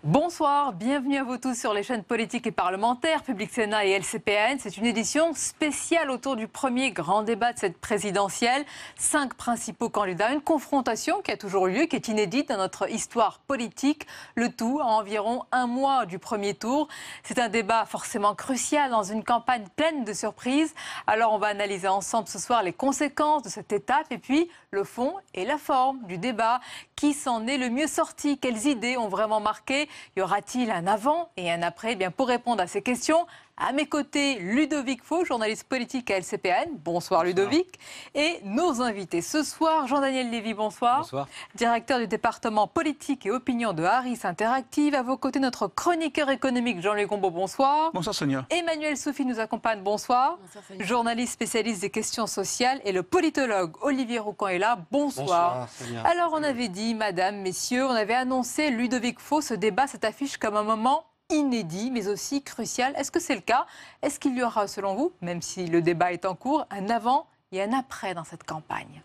Bonsoir, bienvenue à vous tous sur les chaînes politiques et parlementaires, Public Sénat et LCPN. C'est une édition spéciale autour du premier grand débat de cette présidentielle. 5 principaux candidats, une confrontation qui a toujours eu lieu, qui est inédite dans notre histoire politique. Le tout à environ un mois du premier tour. C'est un débat forcément crucial dans une campagne pleine de surprises. Alors on va analyser ensemble ce soir les conséquences de cette étape et puis le fond et la forme du débat. Qui s'en est le mieux sorti? Quelles idées ont vraiment marqué? Y aura-t-il un avant et un après? Eh bien, pour répondre à ces questions, à mes côtés, Ludovic Faux, journaliste politique à LCPN. Bonsoir Ludovic. Et nos invités ce soir, Jean-Daniel Lévy, bonsoir. Bonsoir. Directeur du département politique et opinion de Harris Interactive. À vos côtés, notre chroniqueur économique Jean-Louis Combeau, bonsoir. Bonsoir Sonia. Emmanuel Soufi nous accompagne, bonsoir. Bonsoir Sonia. Journaliste spécialiste des questions sociales. Et le politologue Olivier Roucan est là, bonsoir. Bonsoir Sonia. Alors on avait dit, madame, messieurs, on avait annoncé Ludovic Faux, ce débat, cette affiche comme un moment inédit, mais aussi crucial. Est-ce que c'est le cas? Est-ce qu'il y aura, selon vous, même si le débat est en cours, un avant et un après dans cette campagne?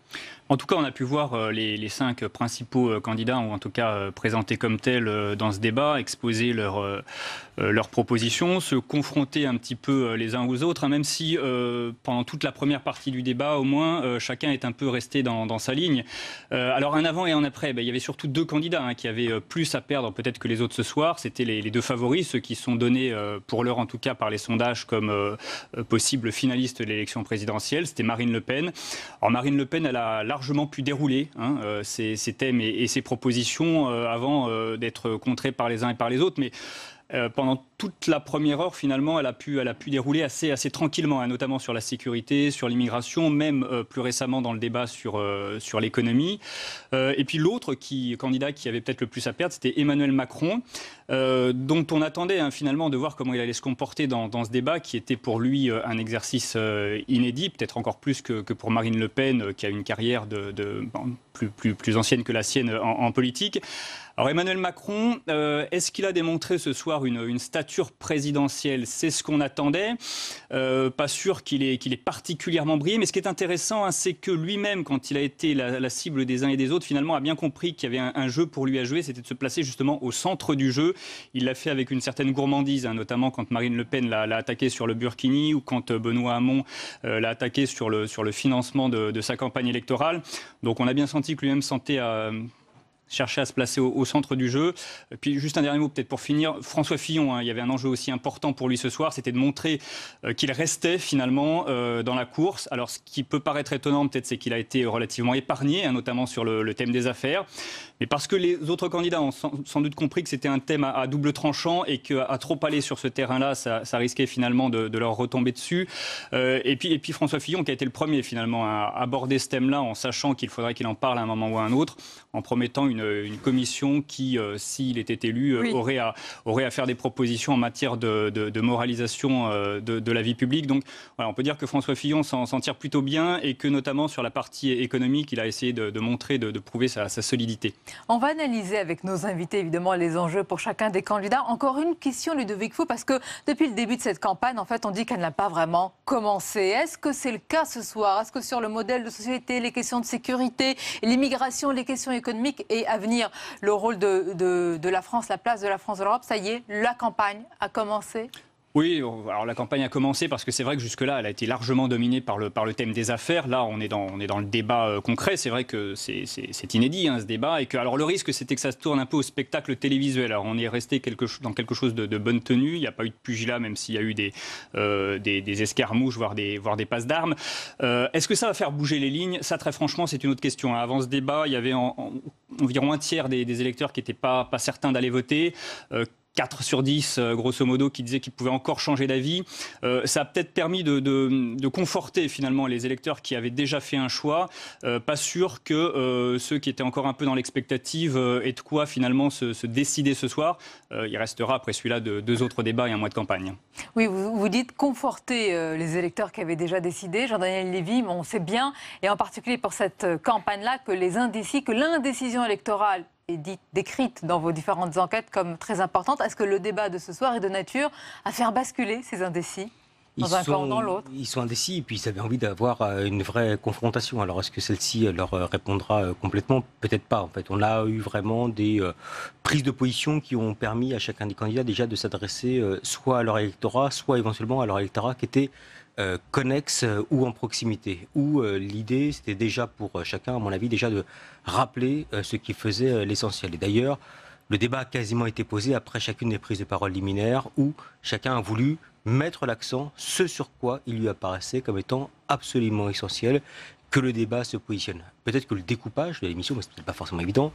En tout cas, on a pu voir les 5 principaux candidats, ou en tout cas présentés comme tels dans ce débat, exposer leurs propositions, se confronter un petit peu les uns aux autres, hein, même si pendant toute la première partie du débat, au moins, chacun est un peu resté dans sa ligne. Alors un avant et un après, il y avait surtout 2 candidats hein, qui avaient plus à perdre peut-être que les autres ce soir. C'était les 2 favoris, ceux qui sont donnés, pour l'heure en tout cas par les sondages, comme possibles finalistes de l'élection présidentielle. C'était Marine Le Pen. Alors Marine Le Pen, elle a largement pu dérouler ses thèmes et ses propositions avant d'être contrée par les uns et par les autres. Mais pendant toute la première heure, finalement, elle a pu dérouler assez tranquillement, hein, notamment sur la sécurité, sur l'immigration, même plus récemment dans le débat sur l'économie. Et puis l'autre candidat qui avait peut-être le plus à perdre, c'était Emmanuel Macron, dont on attendait hein, finalement de voir comment il allait se comporter dans ce débat, qui était pour lui un exercice inédit, peut-être encore plus que pour Marine Le Pen, qui a une carrière plus ancienne que la sienne en politique. Alors Emmanuel Macron, est-ce qu'il a démontré ce soir une stature présidentielle? C'est ce qu'on attendait. Pas sûr qu'il ait particulièrement brillé, mais ce qui est intéressant, hein, c'est que lui-même, quand il a été la cible des uns et des autres, finalement a bien compris qu'il y avait un jeu pour lui à jouer, c'était de se placer justement au centre du jeu. Il l'a fait avec une certaine gourmandise, hein, notamment quand Marine Le Pen l'a attaqué sur le Burkini ou quand Benoît Hamon l'a attaqué sur le financement de sa campagne électorale. Donc on a bien senti que lui-même chercher à se placer au centre du jeu. Et puis juste un dernier mot peut-être pour finir, François Fillon, hein, il y avait un enjeu aussi important pour lui ce soir, c'était de montrer qu'il restait finalement dans la course. Alors ce qui peut paraître étonnant peut-être, c'est qu'il a été relativement épargné, hein, notamment sur le thème des affaires. Mais parce que les autres candidats ont sans doute compris que c'était un thème à double tranchant et qu'à trop aller sur ce terrain-là, ça risquait finalement de leur retomber dessus. Et puis François Fillon qui a été le premier finalement à aborder ce thème-là en sachant qu'il faudrait qu'il en parle à un moment ou à un autre, en promettant une commission qui, s'il était élu, oui, aurait à faire des propositions en matière de moralisation de la vie publique. Donc voilà, on peut dire que François Fillon s'en tire plutôt bien et que notamment sur la partie économique, il a essayé de montrer, de prouver sa solidité. On va analyser avec nos invités évidemment les enjeux pour chacun des candidats. Encore une question Ludovic Faux, parce que depuis le début de cette campagne, en fait, on dit qu'elle n'a pas vraiment commencé. Est-ce que c'est le cas ce soir? Est-ce que sur le modèle de société, les questions de sécurité, l'immigration, les questions économiques et à venir, le rôle de la France, la place de la France dans l'Europe, ça y est, la campagne a commencé? Oui, alors la campagne a commencé parce que c'est vrai que jusque-là, elle a été largement dominée par le thème des affaires. Là, on est dans le débat concret. C'est vrai que c'est inédit, hein, ce débat. Et que, alors, le risque, c'était que ça se tourne un peu au spectacle télévisuel. Alors, on est resté dans quelque chose de bonne tenue. Il n'y a pas eu de pugilat, même s'il y a eu des escarmouches, voire des passes d'armes. Est-ce que ça va faire bouger les lignes? Ça, très franchement, c'est une autre question. Avant ce débat, il y avait environ un tiers des électeurs qui n'étaient pas certains d'aller voter. 4 sur 10, grosso modo, qui disaient qu'ils pouvaient encore changer d'avis. Ça a peut-être permis de conforter finalement les électeurs qui avaient déjà fait un choix. Pas sûr que ceux qui étaient encore un peu dans l'expectative aient de quoi finalement se décider ce soir. Il restera après celui-là 2 autres débats et un mois de campagne. Oui, vous dites conforter les électeurs qui avaient déjà décidé. Jean-Daniel Lévy, on sait bien, et en particulier pour cette campagne-là, que l'indécision électorale est décrite dans vos différentes enquêtes comme très importante. Est-ce que le débat de ce soir est de nature à faire basculer ces indécis? Dans un camp ou dans l'autre. Ils sont indécis et puis ils avaient envie d'avoir une vraie confrontation. Alors est-ce que celle-ci leur répondra complètement? Peut-être pas. En fait, on a eu vraiment des prises de position qui ont permis à chacun des candidats déjà de s'adresser soit à leur électorat, soit éventuellement à leur électorat qui était connexe ou en proximité. Où l'idée, c'était déjà pour chacun, à mon avis, déjà de rappeler ce qui faisait l'essentiel. Et d'ailleurs, le débat a quasiment été posé après chacune des prises de parole liminaires où chacun a voulu mettre l'accent ce sur quoi il lui apparaissait comme étant absolument essentiel que le débat se positionne. Peut-être que le découpage de l'émission, mais ce n'est pas forcément évident,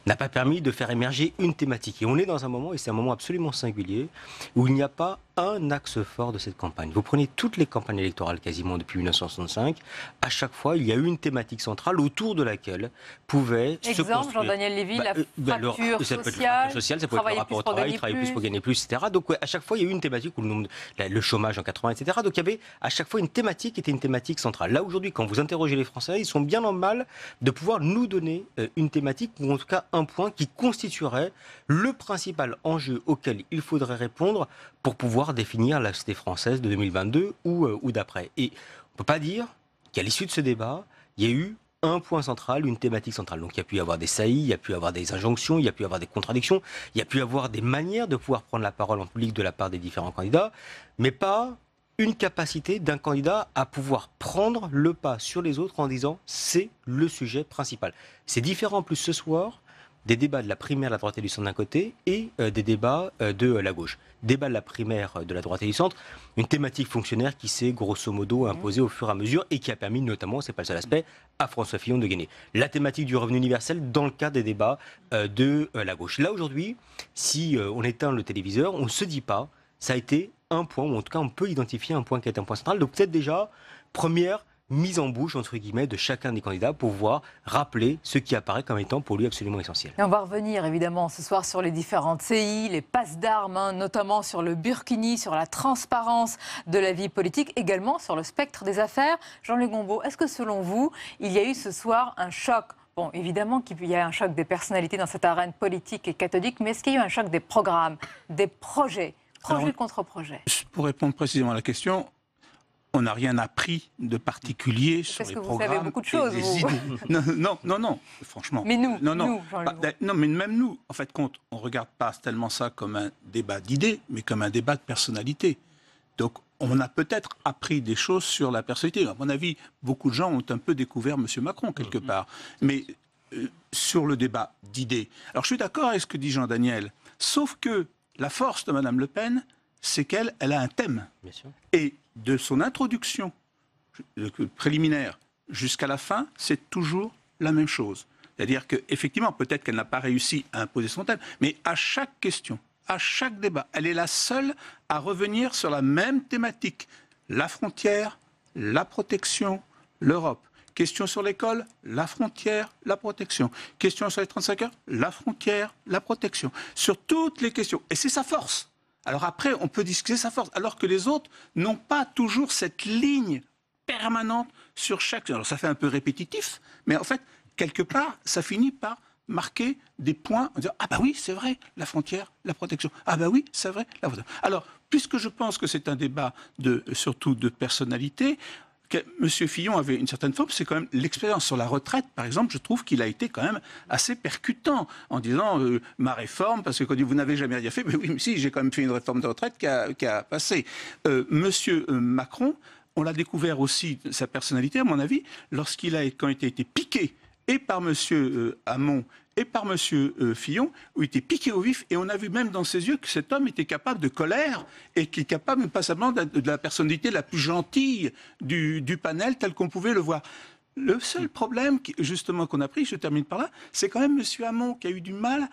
n'a pas permis de faire émerger une thématique. Et on est dans un moment, et c'est un moment absolument singulier, où il n'y a pas un axe fort de cette campagne. Vous prenez toutes les campagnes électorales quasiment depuis 1965, à chaque fois, il y a eu une thématique centrale autour de laquelle pouvait se construire. Jean-Daniel Lévy, la fracture ça peut être sociale, la fracture sociale, ça peut être le rapport au travail, travailler plus pour gagner plus, etc. Donc à chaque fois, il y a eu une thématique, où le chômage en 80, etc. Donc il y avait à chaque fois une thématique qui était une thématique centrale. Là, aujourd'hui, quand vous interrogez les Français, ils sont bien en mal de pouvoir nous donner une thématique, ou en tout cas un point qui constituerait le principal enjeu auquel il faudrait répondre pour pouvoir définir la société française de 2022 ou d'après. Et on ne peut pas dire qu'à l'issue de ce débat, il y a eu un point central, une thématique centrale. Donc il y a pu y avoir des saillies, il y a pu y avoir des injonctions, il y a pu y avoir des contradictions, il y a pu y avoir des manières de pouvoir prendre la parole en public de la part des différents candidats, mais pas une capacité d'un candidat à pouvoir prendre le pas sur les autres en disant c'est le sujet principal. C'est différent en plus ce soir des débats de la primaire de la droite et du centre d'un côté et des débats de la gauche. Débat de la primaire de la droite et du centre, une thématique fonctionnaire qui s'est grosso modo imposée au fur et à mesure et qui a permis notamment, c'est pas le seul aspect, à François Fillon de gagner. La thématique du revenu universel dans le cadre des débats de la gauche. Là aujourd'hui, si on éteint le téléviseur, on ne se dit pas, ça a été un point, ou en tout cas on peut identifier un point qui est un point central. Donc peut-être déjà, première mise en bouche, entre guillemets, de chacun des candidats pour pouvoir rappeler ce qui apparaît comme étant pour lui absolument essentiel. Et on va revenir évidemment ce soir sur les différentes CI, les passes d'armes, notamment sur le Burkini, sur la transparence de la vie politique, également sur le spectre des affaires. Jean-Luc Gombault, est-ce que selon vous, il y a eu ce soir un choc? Bon, évidemment qu'il y a un choc des personnalités dans cette arène politique et catholique, mais est-ce qu'il y a eu un choc des programmes, des projets, projet contre projet? Pour répondre précisément à la question, on n'a rien appris de particulier sur les programmes. Parce que vous savez beaucoup de choses, vous. Non, franchement. Mais nous, non, mais même nous, en fait, on ne regarde pas tellement ça comme un débat d'idées, mais comme un débat de personnalité. Donc, on a peut-être appris des choses sur la personnalité. À mon avis, beaucoup de gens ont un peu découvert M. Macron, quelque part. Mais sur le débat d'idées. Alors, je suis d'accord avec ce que dit Jean-Daniel, sauf que la force de Mme Le Pen, c'est qu'elle a un thème. Bien sûr. Et de son introduction préliminaire jusqu'à la fin, c'est toujours la même chose. C'est-à-dire qu'effectivement, peut-être qu'elle n'a pas réussi à imposer son thème, mais à chaque question, à chaque débat, elle est la seule à revenir sur la même thématique. La frontière, la protection, l'Europe. Question sur l'école, la frontière, la protection. Question sur les 35 heures, la frontière, la protection. Sur toutes les questions. Et c'est sa force. Alors après, on peut discuter sa force, alors que les autres n'ont pas toujours cette ligne permanente sur chaque... Alors ça fait un peu répétitif, mais en fait, quelque part, ça finit par marquer des points en disant « Ah bah oui, c'est vrai, la frontière, la protection. Ah bah oui, c'est vrai, la protection. » Alors, puisque je pense que c'est un débat surtout de personnalité, M. Fillon avait une certaine forme, c'est quand même l'expérience sur la retraite, par exemple, je trouve qu'il a été quand même assez percutant en disant ma réforme, parce que quand on dit vous n'avez jamais rien fait, mais oui, mais si, j'ai quand même fait une réforme de retraite qui a passé. M. Macron, on l'a découvert aussi, sa personnalité, à mon avis, quand il a été piqué, et par M. Hamon, et par M. Fillon, où il était piqué au vif, et on a vu même dans ses yeux que cet homme était capable de colère, et qui est capable, pas seulement de la personnalité la plus gentille du panel, tel qu'on pouvait le voir. Le seul problème, justement, qu'on a pris, je termine par là, c'est quand même M. Hamon qui a eu du mal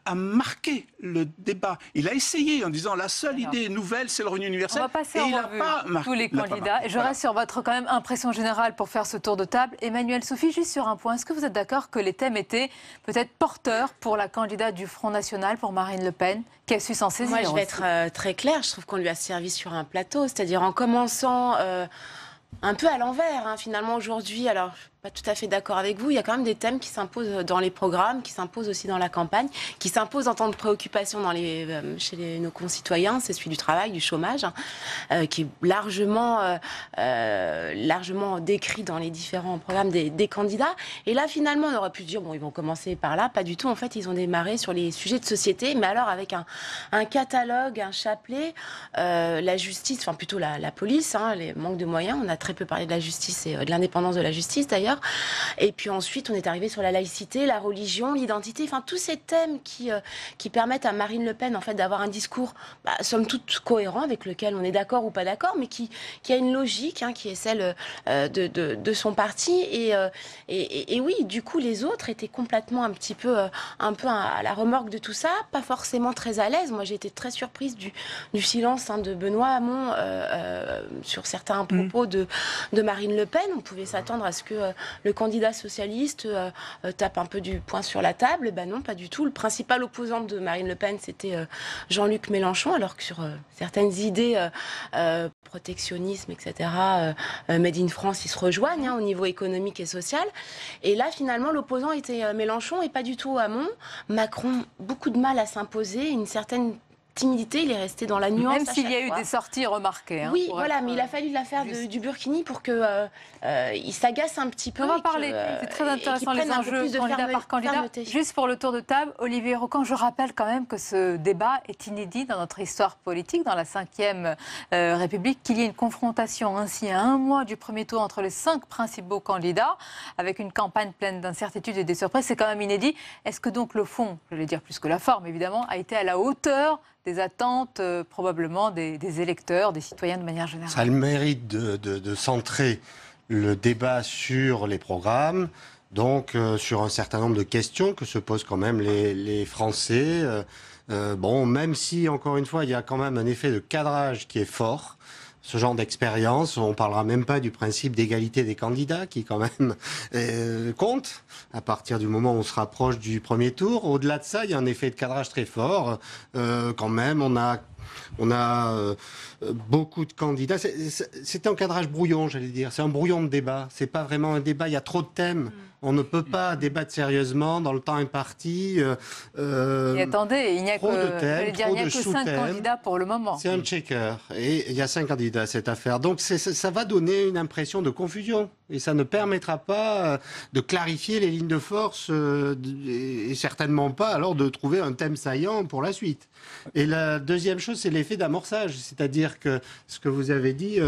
à marquer le débat. Il a essayé en disant la seule idée nouvelle, c'est le revenu universel. On va passer en revue tous les candidats. Et je reste sur votre quand même impression générale pour faire ce tour de table. Emmanuel, Sophie, juste sur un point. Est-ce que vous êtes d'accord que les thèmes étaient peut-être porteurs pour la candidate du Front National, pour Marine Le Pen, qui a su s'en saisir? Moi, je vais être très claire. Je trouve qu'on lui a servi sur un plateau. C'est-à-dire en commençant un peu à l'envers, hein, finalement, aujourd'hui. Alors, je suis pas tout à fait d'accord avec vous. Il y a quand même des thèmes qui s'imposent dans les programmes, qui s'imposent aussi dans la campagne, qui s'imposent en tant que préoccupation chez nos concitoyens. C'est celui du travail, du chômage, qui est largement décrit dans les différents programmes des candidats. Et là, finalement, on aurait pu se dire, bon, ils vont commencer par là. Pas du tout. En fait, ils ont démarré sur les sujets de société, mais alors avec un catalogue, un chapelet, la justice, enfin plutôt la police, hein, les manques de moyens. On a très peu parlé de la justice et de l'indépendance de la justice, d'ailleurs. Et puis ensuite, on est arrivé sur la laïcité, la religion, l'identité, enfin tous ces thèmes qui permettent à Marine Le Pen en fait d'avoir un discours, somme toute cohérent, avec lequel on est d'accord ou pas d'accord, mais qui a une logique, hein, qui est celle de son parti. Et oui, du coup, les autres étaient complètement un peu à la remorque de tout ça, pas forcément très à l'aise. Moi, j'ai été très surprise du silence, hein, de Benoît Hamon sur certains propos de Marine Le Pen. On pouvait s'attendre à ce que le candidat socialiste tape un peu du poing sur la table. Ben non, pas du tout. Le principal opposant de Marine Le Pen, c'était Jean-Luc Mélenchon, alors que sur certaines idées protectionnisme, etc., Made in France, ils se rejoignent, hein, au niveau économique et social. Et là, finalement, l'opposant était Mélenchon et pas du tout Hamon. Macron, beaucoup de mal à s'imposer, une certaine timidité, il est resté dans la nuance. Même s'il y a eu des sorties remarquées. Hein, oui, voilà, mais il a fallu l'affaire du Burkini pour qu'il s'agace un petit peu. On va parler, c'est très intéressant, les enjeux candidat par candidat. Juste pour le tour de table, Olivier Rocan, je rappelle quand même que ce débat est inédit dans notre histoire politique, dans la Ve République, qu'il y ait une confrontation ainsi à un mois du premier tour entre les 5 principaux candidats, avec une campagne pleine d'incertitudes et de surprises, c'est quand même inédit. Est-ce que donc le fond, je vais dire plus que la forme évidemment, a été à la hauteur des attentes probablement des électeurs, des citoyens de manière générale? Ça a le mérite de centrer le débat sur les programmes, donc sur un certain nombre de questions que se posent quand même les Français. Bon, même si, encore une fois, il y a quand même un effet de cadrage qui est fort, ce genre d'expérience, on ne parlera même pas du principe d'égalité des candidats qui quand même compte à partir du moment où on se rapproche du premier tour. Au-delà de ça, il y a un effet de cadrage très fort. Quand même, on a beaucoup de candidats. C'est un cadrage brouillon, j'allais dire. C'est un brouillon de débat. C'est pas vraiment un débat. Il y a trop de thèmes. On ne peut pas débattre sérieusement dans le temps imparti. Et attendez, il n'y a que 5 candidats pour le moment. C'est un checker. Et il y a 5 candidats à cette affaire. Donc ça va donner une impression de confusion. Et ça ne permettra pas de clarifier les lignes de force et certainement pas alors de trouver un thème saillant pour la suite. Et la deuxième chose, c'est l'effet d'amorçage. C'est-à-dire que ce que vous avez dit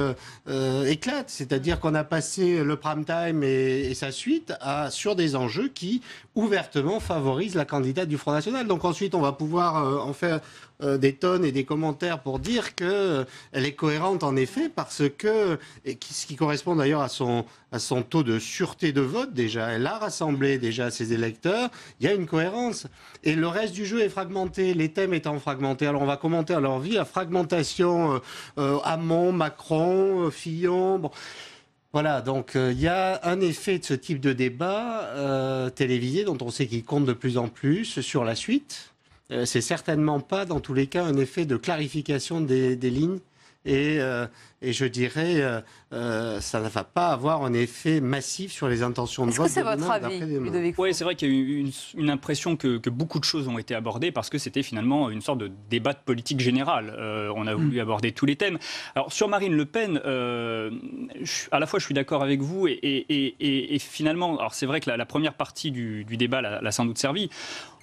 éclate. C'est-à-dire qu'on a passé le prime time et sa suite sur des enjeux qui ouvertement favorisent la candidate du Front National. Donc ensuite, on va pouvoir en faire des tonnes et des commentaires pour dire qu'elle est cohérente en effet parce que, ce qui correspond d'ailleurs à son taux de sûreté de vote déjà, elle a rassemblé déjà ses électeurs, il y a une cohérence. Et le reste du jeu est fragmenté, les thèmes étant fragmentés. Alors on va commenter à leur vie la fragmentation Hamon, Macron, Fillon... Bon. Voilà, donc il y a un effet de ce type de débat télévisé dont on sait qu'il compte de plus en plus sur la suite. C'est certainement pas, dans tous les cas, un effet de clarification des lignes. Et je dirais, ça ne va pas avoir un effet massif sur les intentions de vote. Est-ce que c'est votre avis, Ludovic? Oui, c'est vrai qu'il y a eu une impression que beaucoup de choses ont été abordées parce que c'était finalement une sorte de débat de politique générale. On a voulu aborder tous les thèmes. Alors, sur Marine Le Pen, à la fois je suis d'accord avec vous et finalement, alors c'est vrai que la première partie du débat l'a sans doute servi.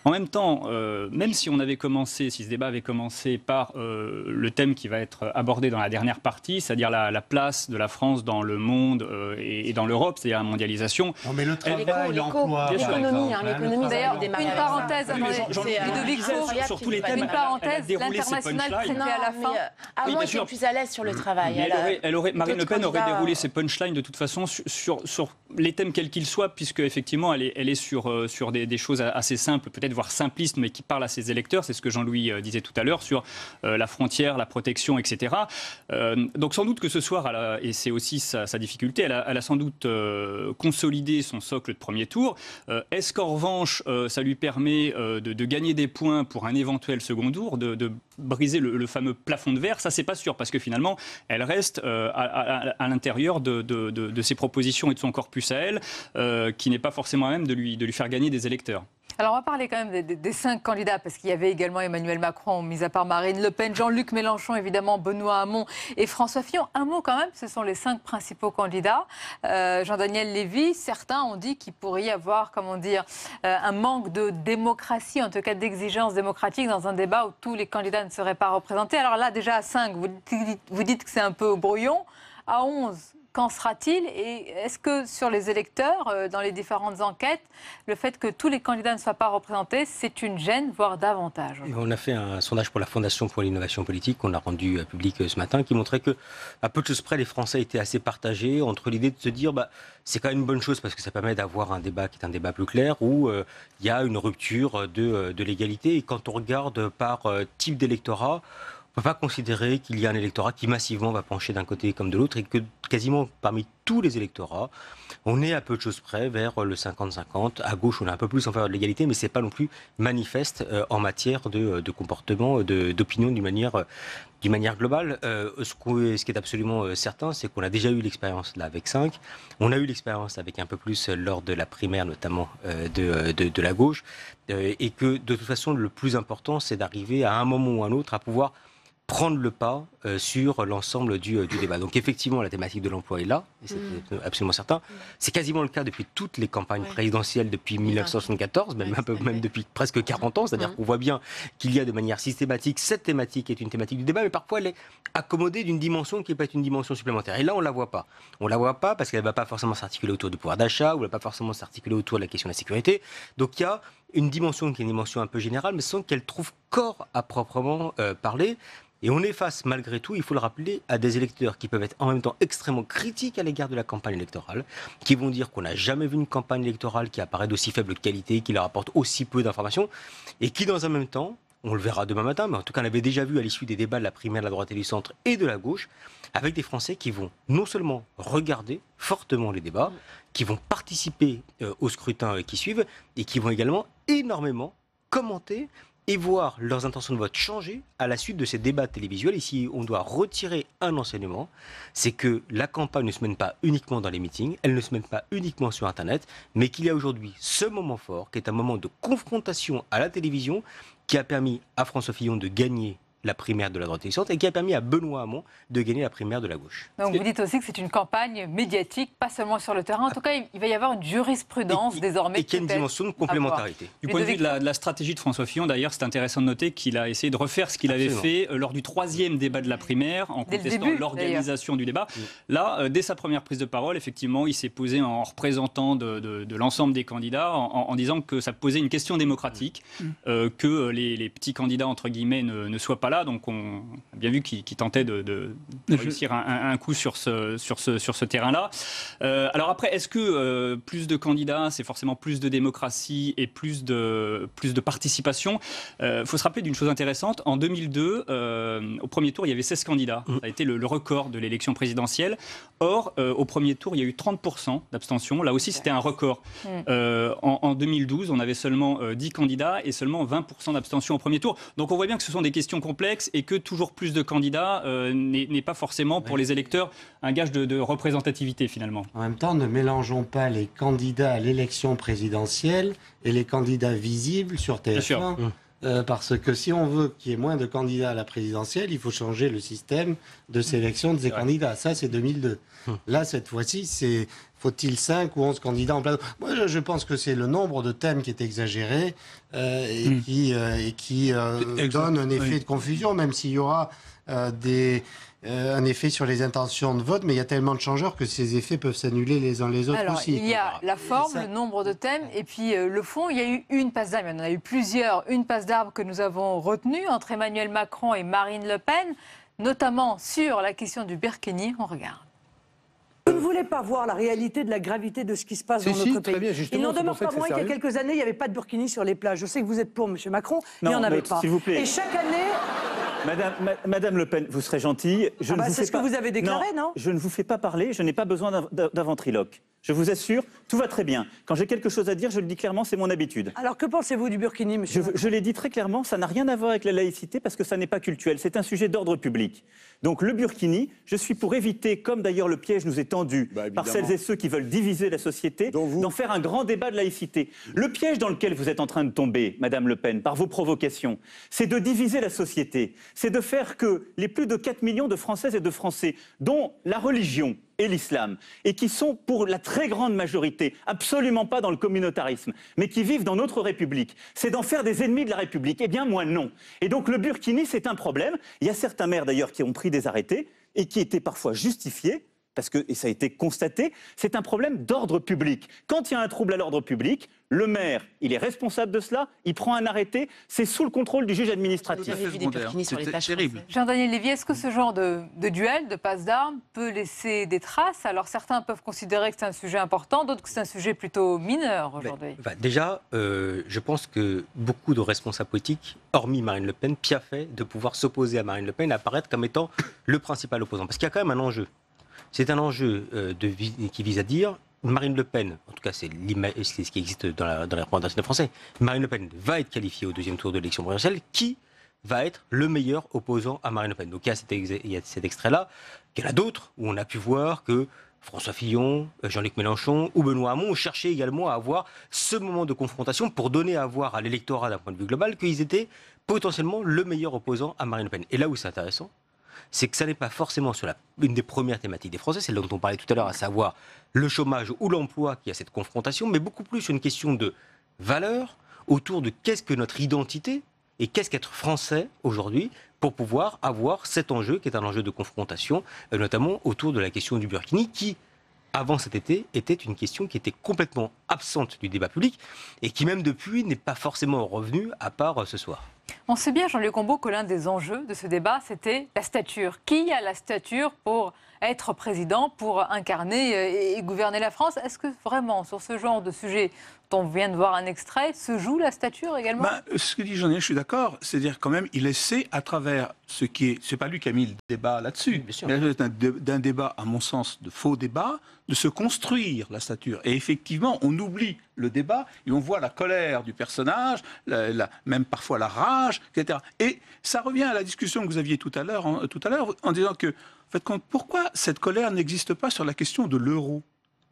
En même temps, même si ce débat avait commencé par le thème qui va être abordé dans la dernière partie, c'est-à-dire la place de la France dans le monde et dans l'Europe, c'est-à-dire la mondialisation. Non, mais le travail, l'emploi, l'économie, d'ailleurs, une parenthèse, Ludovic sur tous les thèmes, une parenthèse, l'international traité à la fin. Hamon était plus à l'aise sur le travail. Marine Le Pen aurait déroulé ses punchlines de toute façon sur les thèmes quels qu'ils soient, puisque effectivement elle est sur des choses assez simples, peut-être voire simpliste, mais qui parle à ses électeurs. C'est ce que Jean-Louis disait tout à l'heure sur la frontière, la protection, etc. Donc sans doute que ce soir, et c'est aussi sa difficulté, elle a sans doute consolidé son socle de premier tour. Est-ce qu'en revanche, ça lui permet de gagner des points pour un éventuel second tour, de briser le fameux plafond de verre? Ça, c'est pas sûr, parce que finalement, elle reste à l'intérieur de ses propositions et de son corpus à elle, qui n'est pas forcément à même de lui faire gagner des électeurs. Alors, on va parler quand même des 5 candidats, parce qu'il y avait également Emmanuel Macron, mis à part Marine Le Pen, Jean-Luc Mélenchon, évidemment, Benoît Hamon et François Fillon. Un mot quand même, ce sont les 5 principaux candidats. Jean-Daniel Lévy, certains ont dit qu'il pourrait y avoir, comment dire, un manque de démocratie, en tout cas d'exigence démocratique, dans un débat où tous les candidats ne seraient pas représentés. Alors là, déjà à 5, vous dites que c'est un peu au brouillon. À 11, qu'en sera-t-il? Et est-ce que sur les électeurs, dans les différentes enquêtes, le fait que tous les candidats ne soient pas représentés, c'est une gêne, voire davantage? On a fait un sondage pour la Fondation pour l'innovation politique qu'on a rendu public ce matin, qui montrait que, à peu de choses près, les Français étaient assez partagés entre l'idée de se dire c'est quand même une bonne chose parce que ça permet d'avoir un débat qui est un débat plus clair, où il y a une rupture de l'égalité. Et quand on regarde par type d'électorat, on ne peut pas considérer qu'il y a un électorat qui massivement va pencher d'un côté comme de l'autre, et que quasiment parmi tous les électorats, on est à peu de choses près vers le 50-50. À gauche, on est un peu plus en faveur de l'égalité, mais ce n'est pas non plus manifeste en matière de comportement, d'opinion d'une manière globale. Ce qui est absolument certain, c'est qu'on a déjà eu l'expérience là avec 5. On a eu l'expérience avec un peu plus lors de la primaire, notamment de la gauche. Et que de toute façon, le plus important, c'est d'arriver à un moment ou à un autre à pouvoir prendre le pas sur l'ensemble du débat. Donc effectivement, la thématique de l'emploi est là, et c'est absolument certain. C'est quasiment le cas depuis toutes les campagnes présidentielles depuis 1974, même depuis presque 40 ans, c'est-à-dire qu'on voit bien qu'il y a de manière systématique, cette thématique est une thématique du débat, mais parfois elle est accommodée d'une dimension qui peut être une dimension supplémentaire. Et là, on ne la voit pas. On ne la voit pas parce qu'elle ne va pas forcément s'articuler autour du pouvoir d'achat, ou elle ne va pas forcément s'articuler autour de la question de la sécurité. Donc il y a une dimension qui est une dimension un peu générale, mais sans qu'elle trouve corps à proprement parler. Et on est face, malgré tout, il faut le rappeler, à des électeurs qui peuvent être en même temps extrêmement critiques à l'égard de la campagne électorale, qui vont dire qu'on n'a jamais vu une campagne électorale qui apparaît d'aussi faible qualité, qui leur apporte aussi peu d'informations, et qui, dans un même temps, on le verra demain matin, mais en tout cas, on l'avait déjà vu à l'issue des débats de la primaire de la droite et du centre et de la gauche, avec des Français qui vont non seulement regarder fortement les débats, qui vont participer au scrutin qui suivent, et qui vont également énormément commenter et voir leurs intentions de vote changer à la suite de ces débats télévisuels. Ici, on doit retirer un enseignement, c'est que la campagne ne se mène pas uniquement dans les meetings, elle ne se mène pas uniquement sur Internet, mais qu'il y a aujourd'hui ce moment fort, qui est un moment de confrontation à la télévision, qui a permis à François Fillon de gagner la primaire de la droite et du centre, et qui a permis à Benoît Hamon de gagner la primaire de la gauche. Donc vous dites aussi que c'est une campagne médiatique, pas seulement sur le terrain. En tout cas, il va y avoir une jurisprudence désormais. Et qu'il y a une dimension de complémentarité. Du point de vue de la stratégie de François Fillon, d'ailleurs, c'est intéressant de noter qu'il a essayé de refaire ce qu'il avait fait lors du 3e débat de la primaire, en contestant l'organisation du débat. Là, dès sa première prise de parole, effectivement, il s'est posé en représentant de l'ensemble des candidats, en disant que ça posait une question démocratique, que les petits candidats, entre guillemets, ne soient pas là. Donc on a bien vu qu'il tentait de réussir un coup sur ce terrain-là. Alors après, est-ce que plus de candidats, c'est forcément plus de démocratie et plus de participation? Il faut se rappeler d'une chose intéressante. En 2002, au premier tour, il y avait 16 candidats. Ça a été le record de l'élection présidentielle. Or, au premier tour, il y a eu 30% d'abstention. Là aussi, c'était un record. En 2012, on avait seulement 10 candidats et seulement 20% d'abstention au premier tour. Donc on voit bien que ce sont des questions complexes et que toujours plus de candidats n'est pas forcément pour les électeurs un gage de représentativité finalement. En même temps, ne mélangeons pas les candidats à l'élection présidentielle et les candidats visibles sur TF1. Parce que si on veut qu'il y ait moins de candidats à la présidentielle, il faut changer le système de sélection de ces candidats. Ça, c'est 2002. Là, cette fois-ci, c'est faut-il 5 ou 11 candidats en plateau? Moi, je pense que c'est le nombre de thèmes qui est exagéré et qui donne un effet de confusion, même s'il y aura un effet sur les intentions de vote, mais il y a tellement de changeurs que ces effets peuvent s'annuler les uns les autres aussi. Il y a la forme, le nombre de thèmes, et puis le fond. Il y a eu une passe d'armes, il y en a eu plusieurs. Une passe d'armes que nous avons retenue entre Emmanuel Macron et Marine Le Pen, notamment sur la question du burkini. On regarde. Vous ne voulez pas voir la réalité de la gravité de ce qui se passe dans notre pays. Bien, il n'en demeure pas moins qu'il y a quelques années, il n'y avait pas de burkini sur les plages. Je sais que vous êtes pour, M. Macron, mais il n'y en avait pas. Et chaque année... Madame Le Pen, vous serez gentille. C'est ce que vous avez déclaré, non? Je ne vous fais pas parler, je n'ai pas besoin d'un ventriloque. Je vous assure, tout va très bien. Quand j'ai quelque chose à dire, je le dis clairement, c'est mon habitude. Alors que pensez-vous du burkini, monsieur? Je l'ai dit très clairement, ça n'a rien à voir avec la laïcité parce que ça n'est pas cultuel, c'est un sujet d'ordre public. Donc le burkini, je suis pour éviter, comme d'ailleurs le piège nous est tendu par celles et ceux qui veulent diviser la société, d'en faire un grand débat de laïcité. Le piège dans lequel vous êtes en train de tomber, Madame Le Pen, par vos provocations, c'est de diviser la société. C'est de faire que les plus de 4 millions de Françaises et de Français, dont la religion et l'islam, et qui sont pour la très grande majorité absolument pas dans le communautarisme, mais qui vivent dans notre République, c'est d'en faire des ennemis de la République. Eh bien, moi, non. Et donc, le burkini, c'est un problème. Il y a certains maires, d'ailleurs, qui ont pris des arrêtés et qui étaient parfois justifiés, parce que, et ça a été constaté, c'est un problème d'ordre public. Quand il y a un trouble à l'ordre public, le maire, il est responsable de cela, il prend un arrêté, c'est sous le contrôle du juge administratif. C'est terrible. Jean-Daniel Lévy, est-ce que ce genre de duel, de passe d'armes, peut laisser des traces? Alors certains peuvent considérer que c'est un sujet important, d'autres que c'est un sujet plutôt mineur aujourd'hui. Déjà, je pense que beaucoup de responsables politiques, hormis Marine Le Pen, piaffaient de pouvoir s'opposer à Marine Le Pen et apparaître comme étant le principal opposant. Parce qu'il y a quand même un enjeu. C'est un enjeu qui vise à dire Marine Le Pen, en tout cas c'est ce qui existe dans la représentation des Français, Marine Le Pen va être qualifiée au deuxième tour de l'élection présidentielle. Qui va être le meilleur opposant à Marine Le Pen? Donc il y a cet extrait-là. Il y en a d'autres où on a pu voir que François Fillon, Jean-Luc Mélenchon ou Benoît Hamon ont cherché également à avoir ce moment de confrontation pour donner à voir à l'électorat d'un point de vue global qu'ils étaient potentiellement le meilleur opposant à Marine Le Pen. Et là où c'est intéressant, c'est que ça n'est pas forcément sur une des premières thématiques des Français, celle dont on parlait tout à l'heure, à savoir le chômage ou l'emploi qui a cette confrontation, mais beaucoup plus sur une question de valeur autour de qu'est-ce que notre identité et qu'est-ce qu'être français aujourd'hui pour pouvoir avoir cet enjeu qui est un enjeu de confrontation, notamment autour de la question du burkini qui, avant cet été, était une question qui était complètement absente du débat public et qui même depuis n'est pas forcément revenue à part ce soir. On sait bien, Jean-Luc Combault, que l'un des enjeux de ce débat, c'était la stature. Qui a la stature pour être président, pour incarner et gouverner la France? Est-ce que vraiment, sur ce genre de sujet dont on vient de voir un extrait, se joue la stature également? Ce que dit Jean-Daniel, je suis d'accord. C'est-à-dire quand même, il essaie à travers ce qui est... C'est pas lui qui a mis le débat là-dessus. Mais d'un débat, à mon sens, de faux débat, de se construire la stature. Et effectivement, on oublie le débat et on voit la colère du personnage, même parfois la rage, etc. Et ça revient à la discussion que vous aviez tout à l'heure en disant que, en fait, pourquoi cette colère n'existe pas sur la question de l'euro?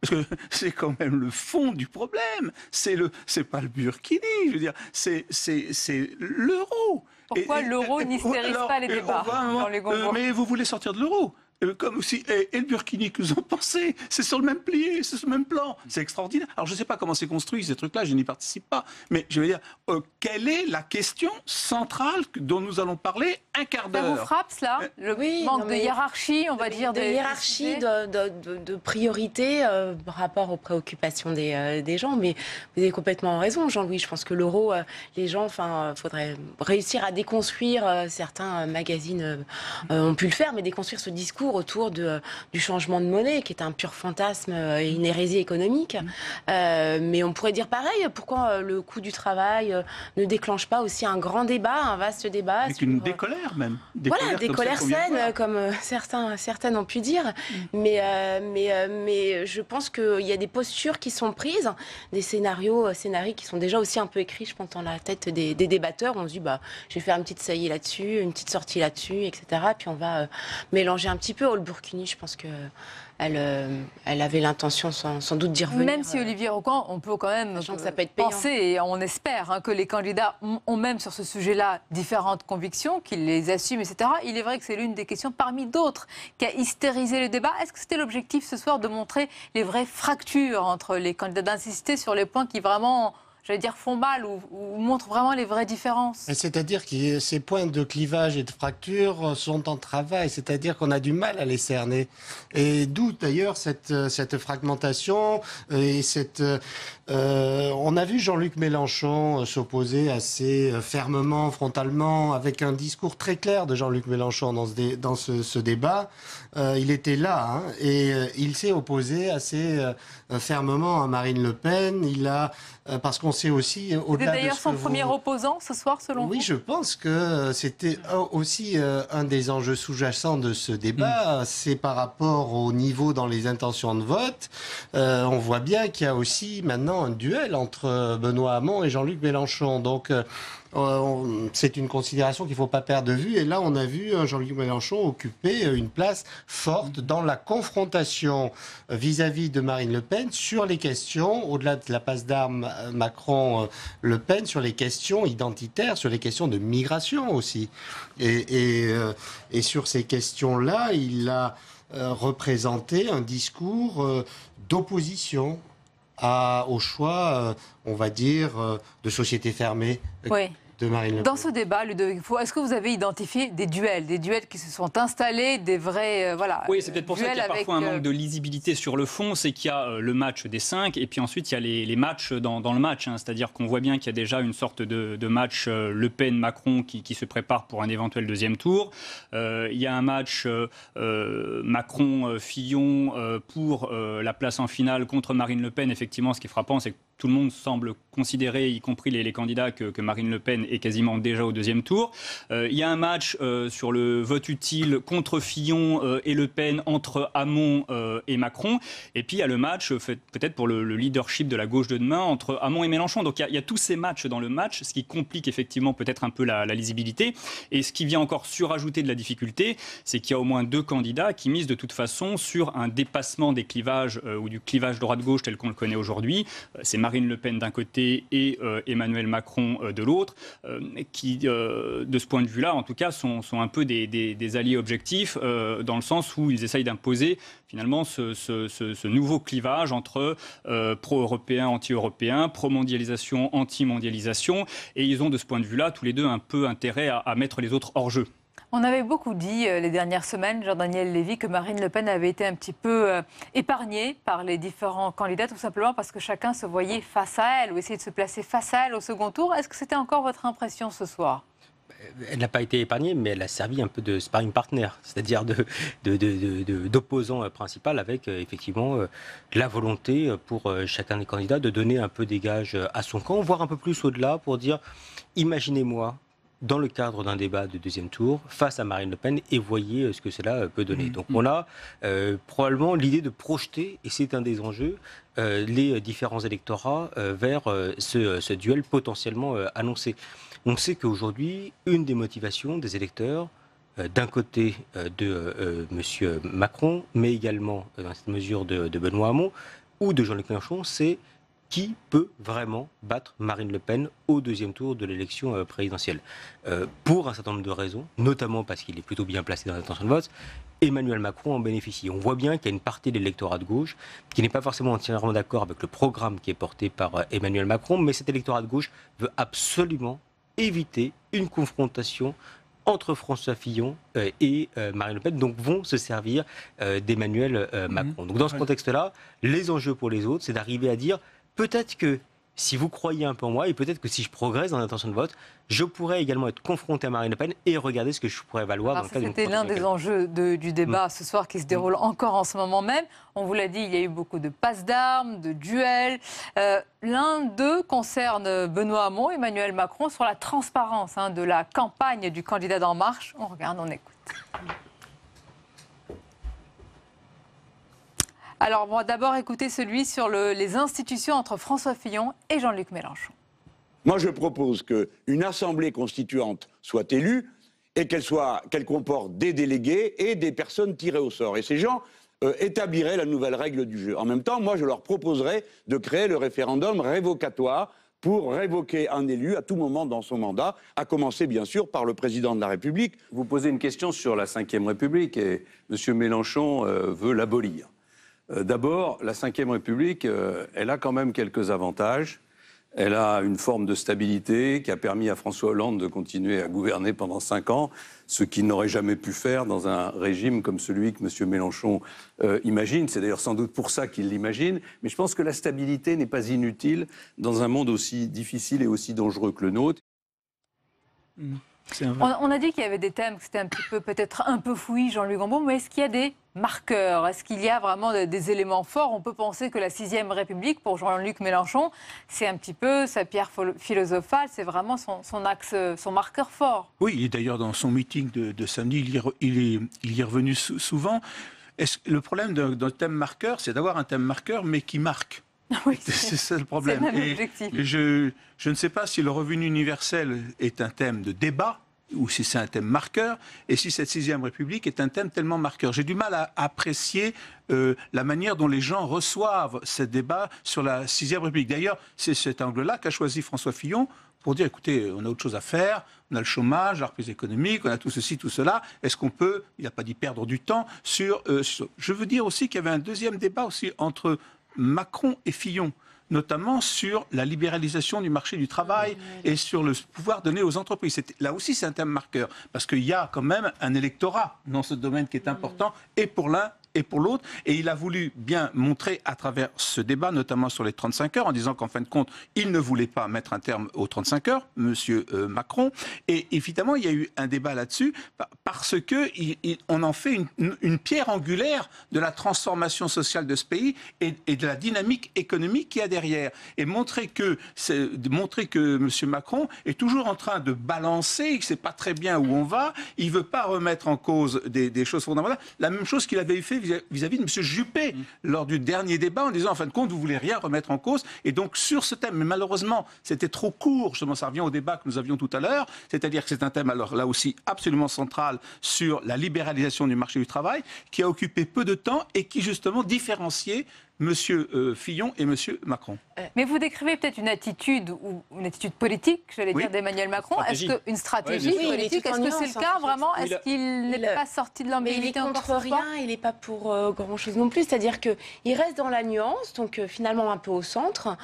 Parce que c'est quand même le fond du problème. C'est pas le burkini, je veux dire, c'est l'euro. Pourquoi l'euro n'hystérise pas les débats dans les Gombourg? Mais vous voulez sortir de l'euro. Comme aussi, et le burkini, que vous en pensez? C'est sur le même plié, c'est sur le même plan. C'est extraordinaire. Alors, je ne sais pas comment c'est construit, ces trucs-là, je n'y participe pas. Mais je veux dire, quelle est la question centrale dont nous allons parler un quart d'heure? Ça vous frappe, cela? Le manque de hiérarchie, on va dire. De hiérarchie, de priorité par rapport aux préoccupations des gens. Mais vous avez complètement raison, Jean-Louis. Je pense que l'euro, les gens, faudrait réussir à déconstruire. Certains magazines ont pu le faire, mais déconstruire ce discours autour du changement de monnaie, qui est un pur fantasme et une hérésie économique. Mais on pourrait dire pareil, pourquoi le coût du travail ne déclenche pas aussi un grand débat, un vaste débat? Avec une décolère même. Des colères saines, comme certaines ont pu dire. Mais je pense qu'il y a des postures qui sont prises, des scénarios qui sont déjà aussi un peu écrits, je pense, dans la tête des débatteurs. On se dit, je vais faire une petite saillie là-dessus, une petite sortie là-dessus, etc. Puis on va mélanger un petit peu. Le burkini, je pense qu'elle avait l'intention sans doute d'y revenir. Même si Olivier Rocan, on peut quand même ça peut être payant. penser, et on espère que les candidats ont même sur ce sujet-là différentes convictions, qu'ils les assument, etc. Il est vrai que c'est l'une des questions parmi d'autres qui a hystérisé le débat. Est-ce que c'était l'objectif ce soir de montrer les vraies fractures entre les candidats, d'insister sur les points qui vraiment... j'allais dire, font mal ou montrent vraiment les vraies différences? C'est-à-dire que ces points de clivage et de fracture sont en travail, c'est-à-dire qu'on a du mal à les cerner. Et d'où d'ailleurs cette fragmentation et on a vu Jean-Luc Mélenchon s'opposer assez fermement, frontalement, avec un discours très clair de Jean-Luc Mélenchon dans ce débat. Il était là, et il s'est opposé assez fermement à Marine Le Pen. Parce qu'on c'est aussi au-delà de d'ailleurs son premier opposant ce soir, selon vous? Oui, je pense que c'était aussi un des enjeux sous-jacents de ce débat. C'est par rapport au niveau dans les intentions de vote. On voit bien qu'il y a aussi maintenant un duel entre Benoît Hamon et Jean-Luc Mélenchon. Donc, c'est une considération qu'il ne faut pas perdre de vue. Et là, on a vu Jean-Luc Mélenchon occuper une place forte dans la confrontation vis-à-vis de Marine Le Pen sur les questions, au-delà de la passe d'armes Macron-Le Pen, sur les questions identitaires, sur les questions de migration aussi. Et sur ces questions-là, il a représenté un discours d'opposition au choix, on va dire, de société fermée. Oui. De Marine Le Pen. Dans ce débat, Ludovic Faux, est-ce que vous avez identifié des duels qui se sont installés, des vrais... voilà, oui, c'est peut-être pour ça qu'il y a parfois un manque de lisibilité sur le fond, c'est qu'il y a le match des 5 et puis ensuite il y a les matchs dans le match. C'est-à-dire qu'on voit bien qu'il y a déjà une sorte de match Le Pen-Macron qui se prépare pour un éventuel deuxième tour. Il y a un match Macron-Fillon pour la place en finale contre Marine Le Pen. Effectivement, ce qui est frappant, c'est que tout le monde semble considérer, y compris les candidats, que Marine Le Pen est quasiment déjà au deuxième tour. Il y a un match sur le vote utile contre Fillon et Le Pen, entre Hamon et Macron. Et puis il y a le match, peut-être pour le leadership de la gauche de demain, entre Hamon et Mélenchon. Donc il y a tous ces matchs dans le match, ce qui complique effectivement peut-être un peu la lisibilité. Et ce qui vient encore surajouter de la difficulté, c'est qu'il y a au moins 2 candidats qui misent de toute façon sur un dépassement des clivages ou du clivage droite-gauche tel qu'on le connaît aujourd'hui. C'est Marine Le Pen d'un côté et Emmanuel Macron de l'autre, qui, de ce point de vue-là, en tout cas, sont un peu des alliés objectifs, dans le sens où ils essayent d'imposer finalement ce nouveau clivage entre pro-européen, anti-européen, pro-mondialisation, anti-mondialisation, et ils ont de ce point de vue-là tous les deux un peu intérêt à mettre les autres hors jeu. On avait beaucoup dit les dernières semaines, Jean-Daniel Lévy, que Marine Le Pen avait été un petit peu épargnée par les différents candidats, tout simplement parce que chacun se voyait face à elle ou essayait de se placer face à elle au second tour. Est-ce que c'était encore votre impression ce soir ? Elle n'a pas été épargnée, mais elle a servi un peu de sparring partner, c'est-à-dire d'opposant principal avec effectivement la volonté pour chacun des candidats de donner un peu des gages à son camp, voire un peu plus au-delà pour dire imaginez-moi dans le cadre d'un débat de deuxième tour, face à Marine Le Pen, et voyez ce que cela peut donner. Donc on a probablement l'idée de projeter, et c'est un des enjeux, les différents électorats vers ce duel potentiellement annoncé. On sait qu'aujourd'hui, une des motivations des électeurs, d'un côté de M. Macron, mais également, dans cette mesure, de Benoît Hamon, ou de Jean-Luc Mélenchon, c'est qui peut vraiment battre Marine Le Pen au deuxième tour de l'élection présidentielle. Pour un certain nombre de raisons, notamment parce qu'il est plutôt bien placé dans l'intention de vote, Emmanuel Macron en bénéficie. On voit bien qu'il y a une partie de l'électorat de gauche qui n'est pas forcément entièrement d'accord avec le programme qui est porté par Emmanuel Macron, mais cet électorat de gauche veut absolument éviter une confrontation entre François Fillon et Marine Le Pen, donc vont se servir d'Emmanuel Macron. Donc dans ce contexte-là, les enjeux pour les autres, c'est d'arriver à dire peut-être que si vous croyez un peu en moi, et peut-être que si je progresse dans l'intention de vote, je pourrais également être confronté à Marine LePen et regarder ce que je pourrais valoir dans le cas d'une C'était l'un des enjeux du débat ce soir qui se déroule encore en ce moment même. On vous l'a dit, il y a eu beaucoup de passes d'armes, de duels. L'un d'eux concerne Benoît Hamon, Emmanuel Macron, sur la transparence de la campagne du candidat d'En Marche. On regarde, on écoute. Alors, on va d'abord écouter celui sur les institutions entre François Fillon et Jean-Luc Mélenchon. Moi, je propose qu'une assemblée constituante soit élue et qu'elle comporte des délégués et des personnes tirées au sort. Et ces gens établiraient la nouvelle règle du jeu. En même temps, moi, je leur proposerais de créer le référendum révocatoire pour révoquer un élu à tout moment dans son mandat, à commencer bien sûr par le président de la République. Vous posez une question sur la Ve République et M. Mélenchon veut l'abolir. D'abord, la Ve République, elle a quand même quelques avantages. Elle a une forme de stabilité qui a permis à François Hollande de continuer à gouverner pendant 5 ans, ce qu'il n'aurait jamais pu faire dans un régime comme celui que M. Mélenchon imagine. C'est d'ailleurs sans doute pour ça qu'il l'imagine. Mais je pense que la stabilité n'est pas inutile dans un monde aussi difficile et aussi dangereux que le nôtre. On a dit qu'il y avait des thèmes, que c'était un petit peu, peut-être un peu fouillis, Jean-Luc Gambon, mais est-ce qu'il y a des marqueurs? Est-ce qu'il y a vraiment des éléments forts? On peut penser que la 6e République, pour Jean-Luc Mélenchon, c'est un petit peu sa pierre philosophale, c'est vraiment son axe, son marqueur fort. Oui, et d'ailleurs dans son meeting de samedi, il y est revenu souvent. Le problème d'un thème marqueur, c'est d'avoir un thème marqueur, mais qui marque. Oui, c'est ça le problème. C'est le même objectif. Et je ne sais pas si le revenu universel est un thème de débat ou si c'est un thème marqueur, et si cette 6e République est un thème tellement marqueur. J'ai du mal à apprécier la manière dont les gens reçoivent ce débat sur la 6e République. D'ailleurs, c'est cet angle-là qu'a choisi François Fillon pour dire, écoutez, on a autre chose à faire, on a le chômage, la reprise économique, on a tout ceci, tout cela. Est-ce qu'on peut, il n'a pas dit perdre du temps, sur... Je veux dire aussi qu'il y avait un deuxième débat aussi entre Macron et Fillon, notamment sur la libéralisation du marché du travail et sur le pouvoir donné aux entreprises. Là aussi, c'est un thème marqueur, parce qu'il y a quand même un électorat dans ce domaine qui est important, et pour l'un et pour l'autre. Et il a voulu bien montrer à travers ce débat, notamment sur les 35 heures, en disant qu'en fin de compte, il ne voulait pas mettre un terme aux 35 heures, monsieur Macron. Et évidemment, il y a eu un débat là-dessus, parce qu'on en fait une pierre angulaire de la transformation sociale de ce pays et de la dynamique économique qu'il y a derrière. Et montrer que monsieur Macron est toujours en train de balancer, il ne sait pas très bien où on va, il ne veut pas remettre en cause des choses fondamentales. La même chose qu'il avait fait vis-à-vis de M. Juppé lors du dernier débat, en disant en fin de compte vous ne voulez rien remettre en cause, et donc sur ce thème, mais malheureusement c'était trop court, justement ça revient au débat que nous avions tout à l'heure, c'est-à-dire que c'est un thème alors là aussi absolument central sur la libéralisation du marché du travail, qui a occupé peu de temps et qui justement différenciait Monsieur Fillon et Monsieur Macron. Mais vous décrivez peut-être une attitude politique, j'allais dire, d'Emmanuel Macron. Est-ce qu'une stratégie politique, est-ce que c'est le cas vraiment? Est-ce qu'il n'est pas sorti de l'ambiguïté encore? Il est contre rien, il n'est pas pour grand-chose non plus. C'est-à-dire qu'il reste dans la nuance, donc finalement un peu au centre.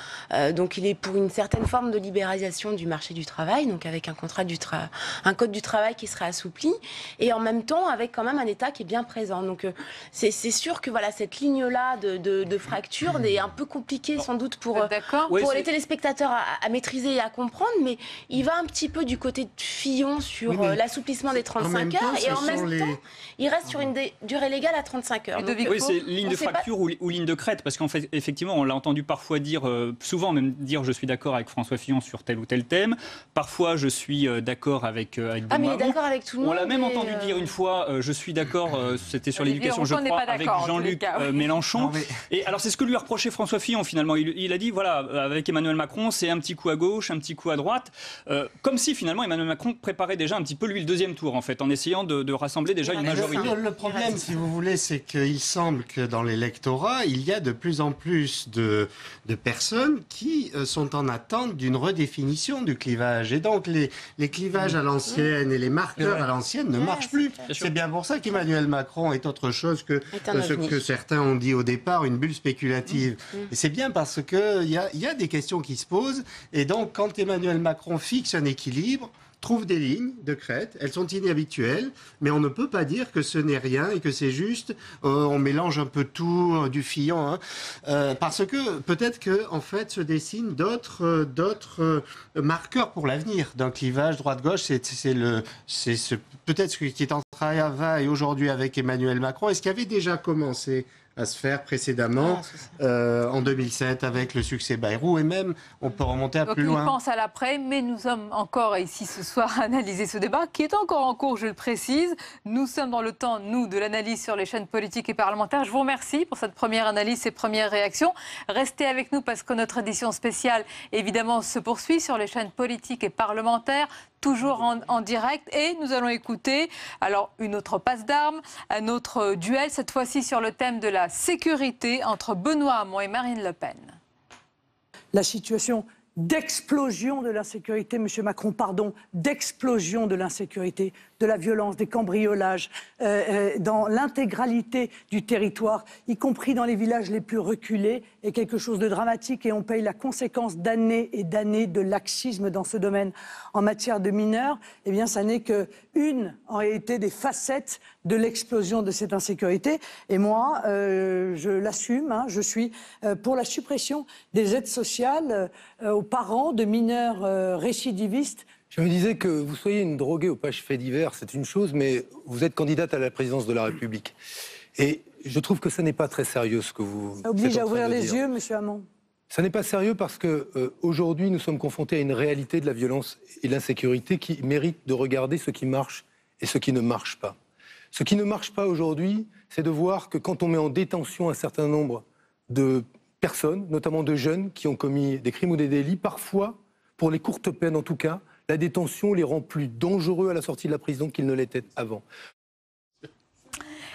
Donc il est pour une certaine forme de libéralisation du marché du travail, donc avec un code du travail qui serait assoupli, et en même temps avec quand même un État qui est bien présent. Donc c'est sûr que voilà, cette ligne-là de fracture est un peu compliquée sans doute pour les téléspectateurs à maîtriser et à comprendre, mais il va un petit peu du côté de Fillon sur l'assouplissement des 35 heures, et en même temps il reste sur une durée légale à 35 heures. Oui, c'est ligne de fracture ou ligne de crête, parce qu'en fait, effectivement, on l'a entendu parfois dire, souvent même dire je suis d'accord avec François Fillon sur tel ou tel thème, parfois je suis d'accord avec mais il est d'accord avec tout le monde. On l'a même entendu dire une fois, je suis d'accord, c'était sur l'éducation, je crois, avec Jean-Luc Mélenchon. Et alors c'est ce que lui a reproché François Fillon finalement. Il a dit voilà, avec Emmanuel Macron, c'est un petit coup à gauche, un petit coup à droite, comme si finalement Emmanuel Macron préparait déjà un petit peu lui le deuxième tour en fait, en essayant de rassembler déjà une majorité. Le problème, si vous voulez, c'est qu'il semble que dans l'électorat, il y a de plus en plus de personnes qui sont en attente d'une redéfinition du clivage. Et donc les clivages à l'ancienne et les marqueurs à l'ancienne ne marchent plus. C'est bien pour ça qu'Emmanuel Macron est autre chose que ce que certains ont dit au départ, une bulle spéculative. Et c'est bien parce qu'il y a des questions qui se posent. Et donc, quand Emmanuel Macron fixe un équilibre, trouve des lignes de crête, elles sont inhabituelles, mais on ne peut pas dire que ce n'est rien et que c'est juste, on mélange un peu tout, du Fillon, parce que peut-être qu'en fait se dessinent d'autres marqueurs pour l'avenir d'un clivage droite-gauche. C'est peut-être ce qui est en travail aujourd'hui avec Emmanuel Macron, et ce qui avait déjà commencé à se faire précédemment en 2007 avec le succès Bayrou, et même on peut remonter à plus loin. On pense à l'après, mais nous sommes encore ici ce soir à analyser ce débat qui est encore en cours, je le précise. Nous sommes dans le temps, nous, de l'analyse sur les chaînes politiques et parlementaires. Je vous remercie pour cette première analyse, ces premières réactions. Restez avec nous parce que notre édition spéciale, évidemment, se poursuit sur les chaînes politiques et parlementaires, toujours en direct, et nous allons écouter alors une autre passe d'armes, un autre duel, cette fois-ci sur le thème de la sécurité entre Benoît Hamon et Marine Le Pen. La situation d'explosion de l'insécurité, Monsieur Macron, d'explosion de l'insécurité, de la violence, des cambriolages, dans l'intégralité du territoire, y compris dans les villages les plus reculés, est quelque chose de dramatique, et on paye la conséquence d'années et d'années de laxisme dans ce domaine. En matière de mineurs, eh bien, ça n'est qu'une, en réalité, des facettes de l'explosion de cette insécurité. Et moi, je l'assume, je suis pour la suppression des aides sociales aux parents de mineurs récidivistes Je me disais que vous soyez une droguée aux pages faits divers, c'est une chose, mais vous êtes candidate à la présidence de la République. Et je trouve que ça n'est pas très sérieux ce que vous... Ça oblige à ouvrir les yeux, monsieur Hamon. Ça n'est pas sérieux parce qu'aujourd'hui, nous sommes confrontés à une réalité de la violence et de l'insécurité qui mérite de regarder ce qui marche et ce qui ne marche pas. Ce qui ne marche pas aujourd'hui, c'est de voir que quand on met en détention un certain nombre de personnes, notamment de jeunes qui ont commis des crimes ou des délits, parfois, pour les courtes peines en tout cas, la détention les rend plus dangereux à la sortie de la prison qu'ils ne l'étaient avant.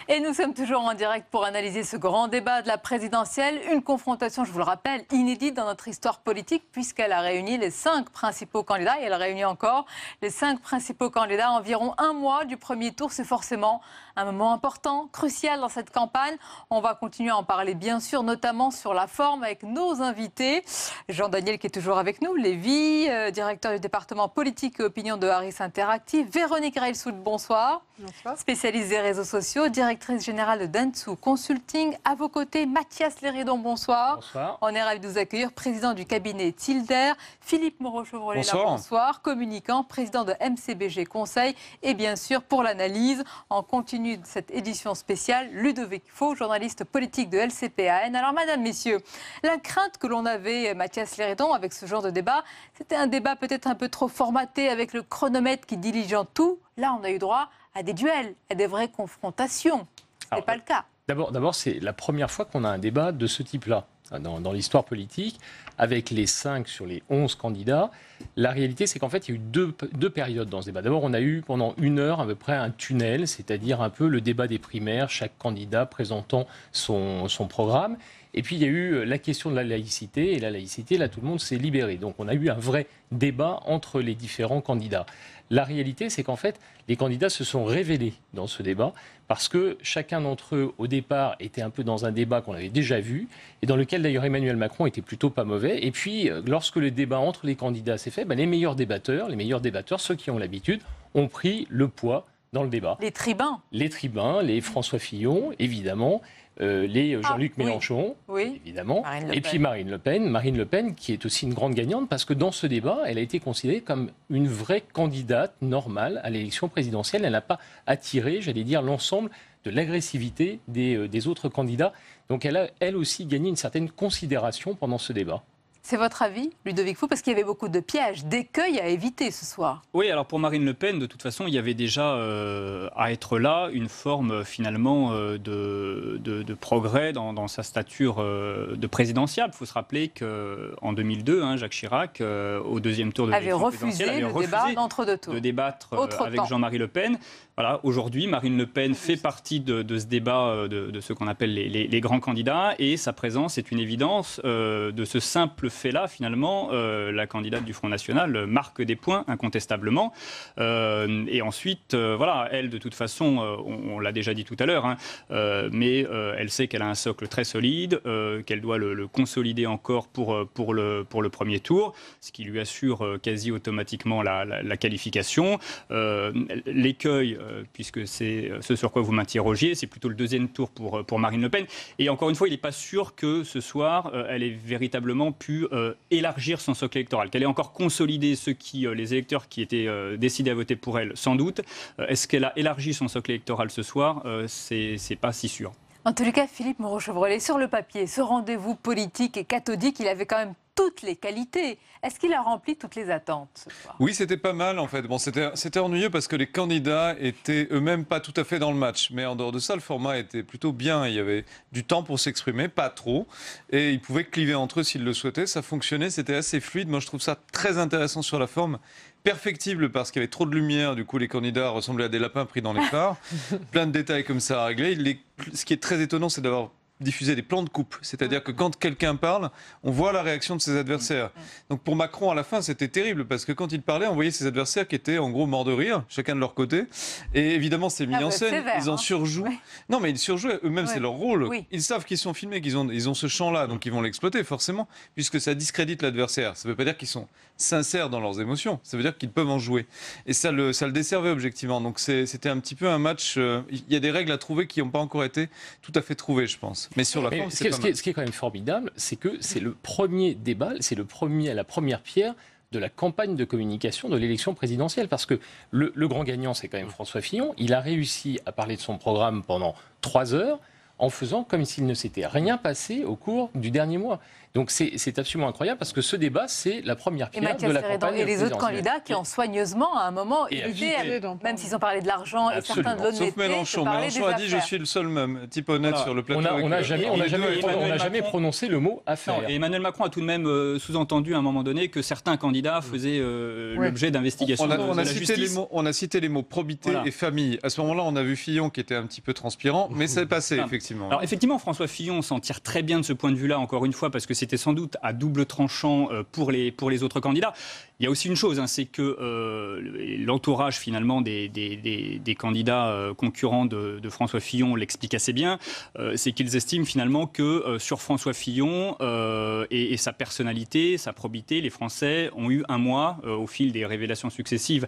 Et nous sommes toujours en direct pour analyser ce grand débat de la présidentielle. Une confrontation, je vous le rappelle, inédite dans notre histoire politique puisqu'elle a réuni les 5 principaux candidats et elle réunit encore les 5 principaux candidats à environ un mois du premier tour. C'est forcément un moment important, crucial dans cette campagne. On va continuer à en parler bien sûr, notamment sur la forme avec nos invités. Jean-Daniel qui est toujours avec nous, Lévy, directeur du département politique et opinion de Harris Interactive. Véronique Reilsout, bonsoir. Bonsoir. Spécialiste des réseaux sociaux, directrice générale de Dentsu Consulting. À vos côtés, Mathias Léridon, bonsoir. Bonsoir. On est ravis de vous accueillir. Président du cabinet Tilder. Philippe Moreau-Chevrolet, bonsoir. Communicant, président de MCBG Conseil. Et bien sûr, pour l'analyse, en continu de cette édition spéciale, Ludovic Faux, journaliste politique de LCPAN. Alors, madame, messieurs, la crainte que l'on avait, Mathias Léridon, avec ce genre de débat, c'était un débat peut-être un peu trop formaté avec le chronomètre qui diligente tout. Là, on a eu droit à des duels, à des vraies confrontations. Ce n'est pas le cas. D'abord, c'est la première fois qu'on a un débat de ce type-là dans l'histoire politique, avec les 5 sur les 11 candidats. La réalité, c'est qu'en fait, il y a eu deux périodes dans ce débat. D'abord, on a eu pendant 1 heure à peu près un tunnel, c'est-à-dire un peu le débat des primaires, chaque candidat présentant son programme. Et puis, il y a eu la question de la laïcité. Et la laïcité, là, tout le monde s'est libéré. Donc, on a eu un vrai débat entre les différents candidats. La réalité, c'est qu'en fait, les candidats se sont révélés dans ce débat parce que chacun d'entre eux, au départ, était un peu dans un débat qu'on avait déjà vu et dans lequel, d'ailleurs, Emmanuel Macron était plutôt pas mauvais. Et puis, lorsque le débat entre les candidats s'est fait, les meilleurs débatteurs, ceux qui ont l'habitude, ont pris le poids dans le débat. Les tribuns. Les tribuns, les François Fillon, évidemment. Les Jean-Luc Mélenchon, oui. évidemment, et puis Marine Le Pen. Marine Le Pen, qui est aussi une grande gagnante, parce que dans ce débat, elle a été considérée comme une vraie candidate normale à l'élection présidentielle. Elle n'a pas attiré, j'allais dire, l'ensemble de l'agressivité des autres candidats. Donc elle a, elle aussi, gagné une certaine considération pendant ce débat. C'est votre avis, Ludovic Faux, parce qu'il y avait beaucoup de pièges, d'écueils à éviter ce soir. Oui, alors pour Marine Le Pen, de toute façon, il y avait déjà à être là une forme finalement de progrès dans sa stature de présidentiable. Il faut se rappeler qu'en 2002, Jacques Chirac, au 2e tour de l'élection présidentielle, avait refusé débat d'entre-deux tours. de débattre avec Jean-Marie Le Pen. Voilà, aujourd'hui, Marine Le Pen fait partie de ce débat de ce qu'on appelle les grands candidats, et sa présence est une évidence. De ce simple fait-là, finalement, la candidate du Front National marque des points incontestablement. Et ensuite, voilà, elle, de toute façon, on l'a déjà dit tout à l'heure, mais elle sait qu'elle a un socle très solide, qu'elle doit le consolider encore pour le premier tour, ce qui lui assure quasi automatiquement la qualification. L'écueil, puisque c'est ce sur quoi vous m'interrogiez, c'est plutôt le 2e tour pour Marine Le Pen. Et encore une fois, il n'est pas sûr que ce soir, elle ait véritablement pu élargir son socle électoral, qu'elle ait encore consolidé les électeurs qui étaient décidés à voter pour elle, sans doute. Est-ce qu'elle a élargi son socle électoral ce soir? C'est pas si sûr. En tous les cas, Philippe Moreau-Chevrolet, sur le papier, ce rendez-vous politique et cathodique, il avait quand même toutes les qualités. Est-ce qu'il a rempli toutes les attentes ce soir? Oui, c'était pas mal en fait. Bon, c'était ennuyeux parce que les candidats étaient eux-mêmes pas tout à fait dans le match. Mais en dehors de ça, le format était plutôt bien. Il y avait du temps pour s'exprimer, pas trop. Et ils pouvaient cliver entre eux s'ils le souhaitaient. Ça fonctionnait, c'était assez fluide. Moi, je trouve ça très intéressant sur la forme. Perfectible parce qu'il y avait trop de lumière. Du coup, les candidats ressemblaient à des lapins pris dans les phares. Plein de détails comme ça à régler. Ce qui est très étonnant, c'est d'avoir diffuser des plans de coupe. C'est-à-dire que quand quelqu'un parle, on voit la réaction de ses adversaires. Donc pour Macron, à la fin, c'était terrible parce que quand il parlait, on voyait ses adversaires qui étaient en gros morts de rire, chacun de leur côté. Et évidemment, c'est mis en scène. Sévère, ils en surjouent. Ouais. Non, mais ils surjouent. Eux-mêmes, c'est leur rôle. Oui. Ils savent qu'ils sont filmés, qu'ils ont ce champ-là, donc ils vont l'exploiter forcément, puisque ça discrédite l'adversaire. Ça ne veut pas dire qu'ils sont sincères dans leurs émotions. Ça veut dire qu'ils peuvent en jouer. Et ça le desservait objectivement. Donc c'était un petit peu un match. Il y a des règles à trouver qui n'ont pas encore été tout à fait trouvées, je pense. Mais sur la forme, ce qui est quand même formidable, c'est que c'est le premier débat, c'est la première pierre de la campagne de communication de l'élection présidentielle. Parce que le grand gagnant, c'est quand même François Fillon. Il a réussi à parler de son programme pendant 3 heures en faisant comme s'il ne s'était rien passé au cours du dernier mois. Donc c'est absolument incroyable parce que ce débat, c'est la première pierre de la campagne et les autres présidentielle. candidats qui ont soigneusement, à un moment, évité, même s'ils ont parlé de l'argent et certains de l'honnêteté. Sauf Mélenchon. Mélenchon a dit « je suis le seul type honnête sur le plateau ». On n'a jamais prononcé le mot « affaire ». Et Emmanuel Macron a tout de même sous-entendu à un moment donné que certains candidats faisaient l'objet d'investigations de la justice. On a cité les mots probité et famille. À ce moment-là, on a vu Fillon qui était un petit peu transpirant, mais c'est passé, effectivement. Alors effectivement, François Fillon s'en tire très bien de ce point de vue-là, encore une fois, parce que c'était sans doute à double tranchant pour les autres candidats. Il y a aussi une chose, c'est que l'entourage finalement des candidats concurrents de François Fillon l'explique assez bien, c'est qu'ils estiment finalement que sur François Fillon et sa personnalité, sa probité, les Français ont eu un mois au fil des révélations successives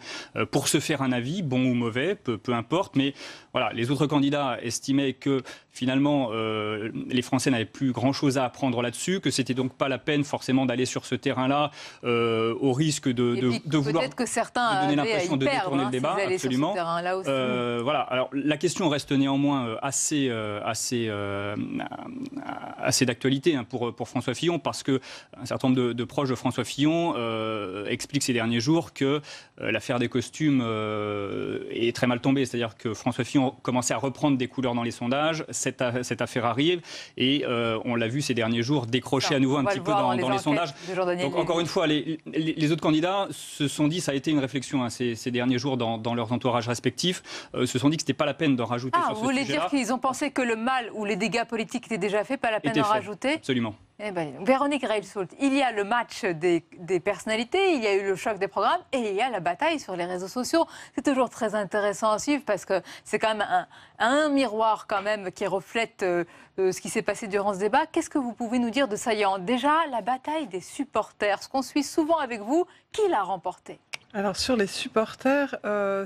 pour se faire un avis, bon ou mauvais, peu importe, mais voilà, les autres candidats estimaient que finalement les Français n'avaient plus grand-chose à apprendre là-dessus, que c'était donc pas la peine forcément d'aller sur ce terrain-là au risque de vouloir peut-être que certains donner avaient l'impression de détourner le débat, absolument. Voilà. Alors la question reste néanmoins assez d'actualité pour François Fillon, parce que un certain nombre de proches de François Fillon expliquent ces derniers jours que l'affaire des costumes est très mal tombée, c'est-à-dire que François Fillon commençait à reprendre des couleurs dans les sondages. Cette affaire arrive et on l'a vu ces derniers jours décrocher à nouveau un petit peu dans les sondages. Donc encore une fois, les autres candidats se sont dit, ça a été une réflexion ces derniers jours dans leurs entourages respectifs, se sont dit que c'était pas la peine d'en rajouter sur ce sujet-là. Vous voulez dire qu'ils ont pensé que le mal ou les dégâts politiques étaient déjà faits, pas la peine d'en rajouter? Absolument. Eh ben, Véronique Reilsoult, il y a le match des personnalités, il y a eu le choc des programmes et il y a la bataille sur les réseaux sociaux. C'est toujours très intéressant à suivre parce que c'est quand même un miroir quand même qui reflète ce qui s'est passé durant ce débat. Qu'est-ce que vous pouvez nous dire de saillant? Déjà, la bataille des supporters, ce qu'on suit souvent avec vous, qui l'a remporté? Alors sur les supporters,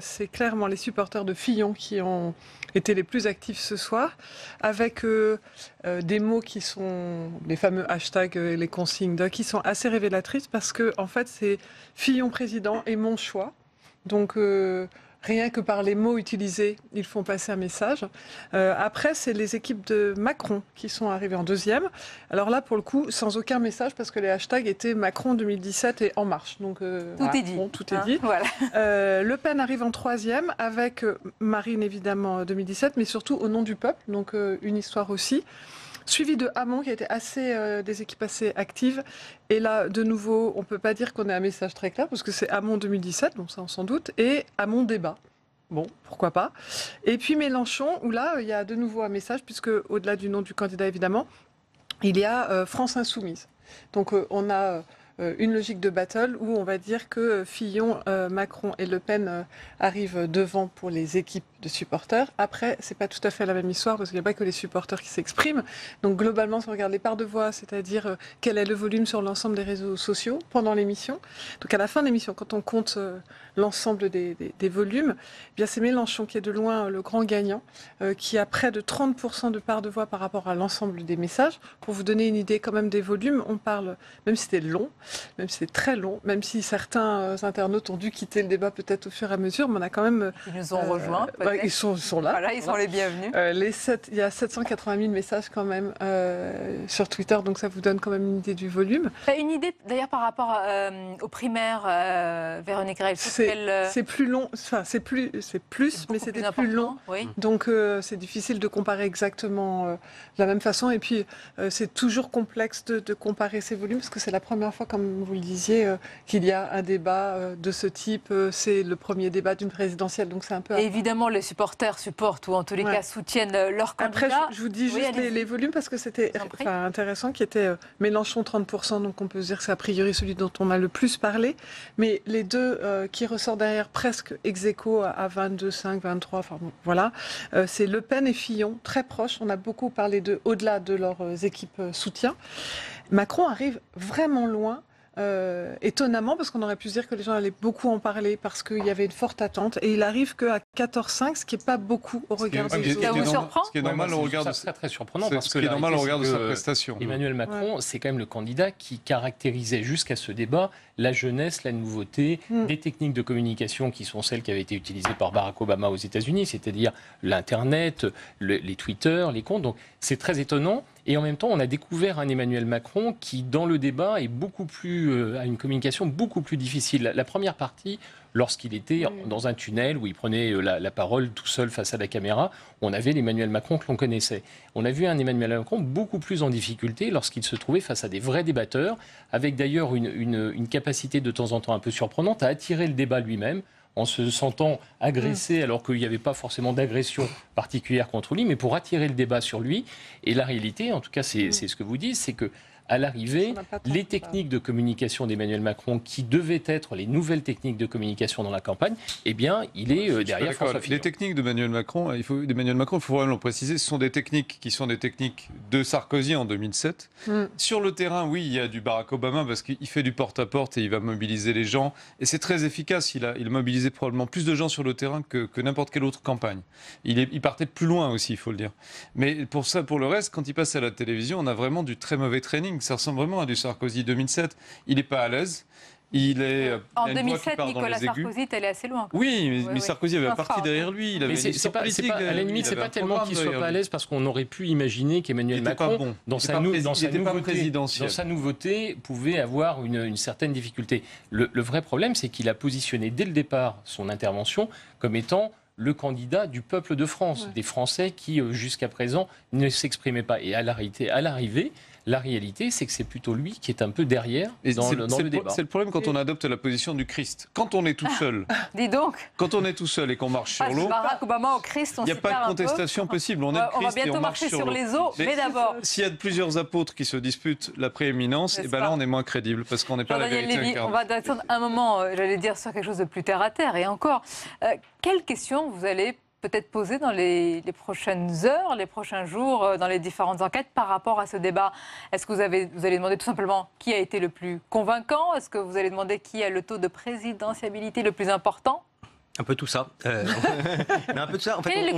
c'est clairement les supporters de Fillon qui ont été les plus actifs ce soir, avec des mots qui sont les fameux hashtags et les consignes qui sont assez révélatrices parce que en fait c'est Fillon président et mon choix. Donc rien que par les mots utilisés, ils font passer un message. Après, c'est les équipes de Macron qui sont arrivées en deuxième. Alors là, pour le coup, sans aucun message, parce que les hashtags étaient Macron 2017 et En Marche. Donc, tout est dit. Bon, tout est dit. Voilà. Le Pen arrive en troisième, avec Marine, évidemment, 2017, mais surtout Au nom du peuple, donc une histoire aussi. Suivi de Hamon, qui a été des équipes assez actives. Et là, de nouveau, on ne peut pas dire qu'on ait un message très clair, parce que c'est Hamon 2017, donc ça on s'en doute, et Hamon débat. Bon, pourquoi pas. Et puis Mélenchon, où là, il y a de nouveau un message, puisque au-delà du nom du candidat, évidemment, il y a France Insoumise. Donc on a une logique de battle où on va dire que Fillon, Macron et Le Pen arrivent devant pour les équipes de supporters. Après, c'est pas tout à fait la même histoire parce qu'il n'y a pas que les supporters qui s'expriment. Donc globalement, si on regarde les parts de voix, c'est-à-dire quel est le volume sur l'ensemble des réseaux sociaux pendant l'émission. Donc à la fin de l'émission, quand on compte l'ensemble des volumes, eh bien c'est Mélenchon qui est de loin le grand gagnant, qui a près de 30% de parts de voix par rapport à l'ensemble des messages. Pour vous donner une idée quand même des volumes, on parle, même si c'était long, même si c'est très long, même si certains internautes ont dû quitter le débat peut-être au fur et à mesure, mais on a quand même... Ils nous ont rejoints, ils sont là. Voilà, ils sont les bienvenus. Il y a 780 000 messages quand même sur Twitter, donc ça vous donne quand même une idée du volume. Une idée d'ailleurs par rapport aux primaires, Véronique Reilsoult. C'est plus long, enfin c'est plus, mais c'était plus long. Oui. Donc c'est difficile de comparer exactement de la même façon. Et puis c'est toujours complexe de comparer ces volumes parce que c'est la première fois, comme vous le disiez, qu'il y a un débat de ce type. C'est le premier débat d'une présidentielle, donc c'est un peu... Et évidemment, les supporters supportent ou en tous les cas soutiennent leur candidat. Après, je vous dis juste les volumes parce que c'était intéressant, qui était Mélenchon 30%, donc on peut se dire que c'est a priori celui dont on a le plus parlé. Mais les deux qui ressortent derrière presque ex aequo à 22, 5, 23, enfin bon, voilà, c'est Le Pen et Fillon, très proches. On a beaucoup parlé d'eux au-delà de leurs équipes soutien. Macron arrive vraiment loin étonnamment, parce qu'on aurait pu se dire que les gens allaient beaucoup en parler, parce qu'il y avait une forte attente. Et il arrive qu'à 14,5, ce qui n'est pas beaucoup au regard des autres. Ça vous surprend ? Ce qui est normal au regard de très surprenant parce que normal au regard de sa prestation. Emmanuel Macron, c'est quand même le candidat qui caractérisait jusqu'à ce débat la jeunesse, la nouveauté, des techniques de communication qui sont celles qui avaient été utilisées par Barack Obama aux États-Unis, c'est-à-dire l'Internet, les Twitter, les comptes. Donc c'est très étonnant. Et en même temps, on a découvert un Emmanuel Macron qui, dans le débat, est beaucoup plus, a une communication beaucoup plus difficile. La première partie, lorsqu'il était dans un tunnel où il prenait la parole tout seul face à la caméra, on avait l'Emmanuel Macron que l'on connaissait. On a vu un Emmanuel Macron beaucoup plus en difficulté lorsqu'il se trouvait face à des vrais débatteurs, avec d'ailleurs une capacité de temps en temps un peu surprenante à attirer le débat lui-même, en se sentant agressé alors qu'il n'y avait pas forcément d'agression particulière contre lui, mais pour attirer le débat sur lui. Et la réalité, en tout cas c'est ce que vous dites, c'est que à l'arrivée, les techniques de communication d'Emmanuel Macron, qui devaient être les nouvelles techniques de communication dans la campagne, eh bien, il est derrière François Fillon. Les techniques d'Emmanuel Macron, il faut vraiment le préciser, ce sont des techniques qui sont des techniques de Sarkozy en 2007. Sur le terrain, oui, il y a du Barack Obama parce qu'il fait du porte-à-porte et il va mobiliser les gens. Et c'est très efficace. Il mobilisait probablement plus de gens sur le terrain que n'importe quelle autre campagne. Il partait de plus loin aussi, il faut le dire. Mais pour le reste, quand il passe à la télévision, on a vraiment du très mauvais training. Ça ressemble vraiment à du Sarkozy 2007. Il n'est pas à l'aise. En 2007, Nicolas Sarkozy est allé assez loin. Oui, mais Sarkozy avait un parti derrière lui. Il avait à la limite, c'est pas tellement qu'il soit pas à l'aise, parce qu'on aurait pu imaginer qu'Emmanuel Macron, dans sa nouveauté, pouvait avoir une certaine difficulté. Le vrai problème, c'est qu'il a positionné dès le départ son intervention comme étant le candidat du peuple de France, des Français qui, jusqu'à présent, ne s'exprimaient pas. Et à l'arrivée, la réalité, c'est que c'est plutôt lui qui est un peu derrière dans le débat. C'est le problème quand on adopte la position du Christ. Quand on est tout seul, dis donc. Quand on est tout seul et qu'on marche sur l'eau, Barack Obama au Christ, il n'y a pas de contestation possible. On est le Christ et on marche sur les eaux, mais d'abord. S'il y a plusieurs apôtres qui se disputent la prééminence, et ben là on est moins crédible parce qu'on n'est pas la vérité incarnée. On va attendre un moment, j'allais dire, sur quelque chose de plus terre à terre. Et encore, quelles questions vous allez peut-être poser dans les prochaines heures, les prochains jours, dans les différentes enquêtes par rapport à ce débat? Est-ce que vous allez demander tout simplement qui a été le plus convaincant? Est-ce que vous allez demander qui a le taux de présidentiabilité le plus important? Un peu tout ça. Un peu tout ça. En fait,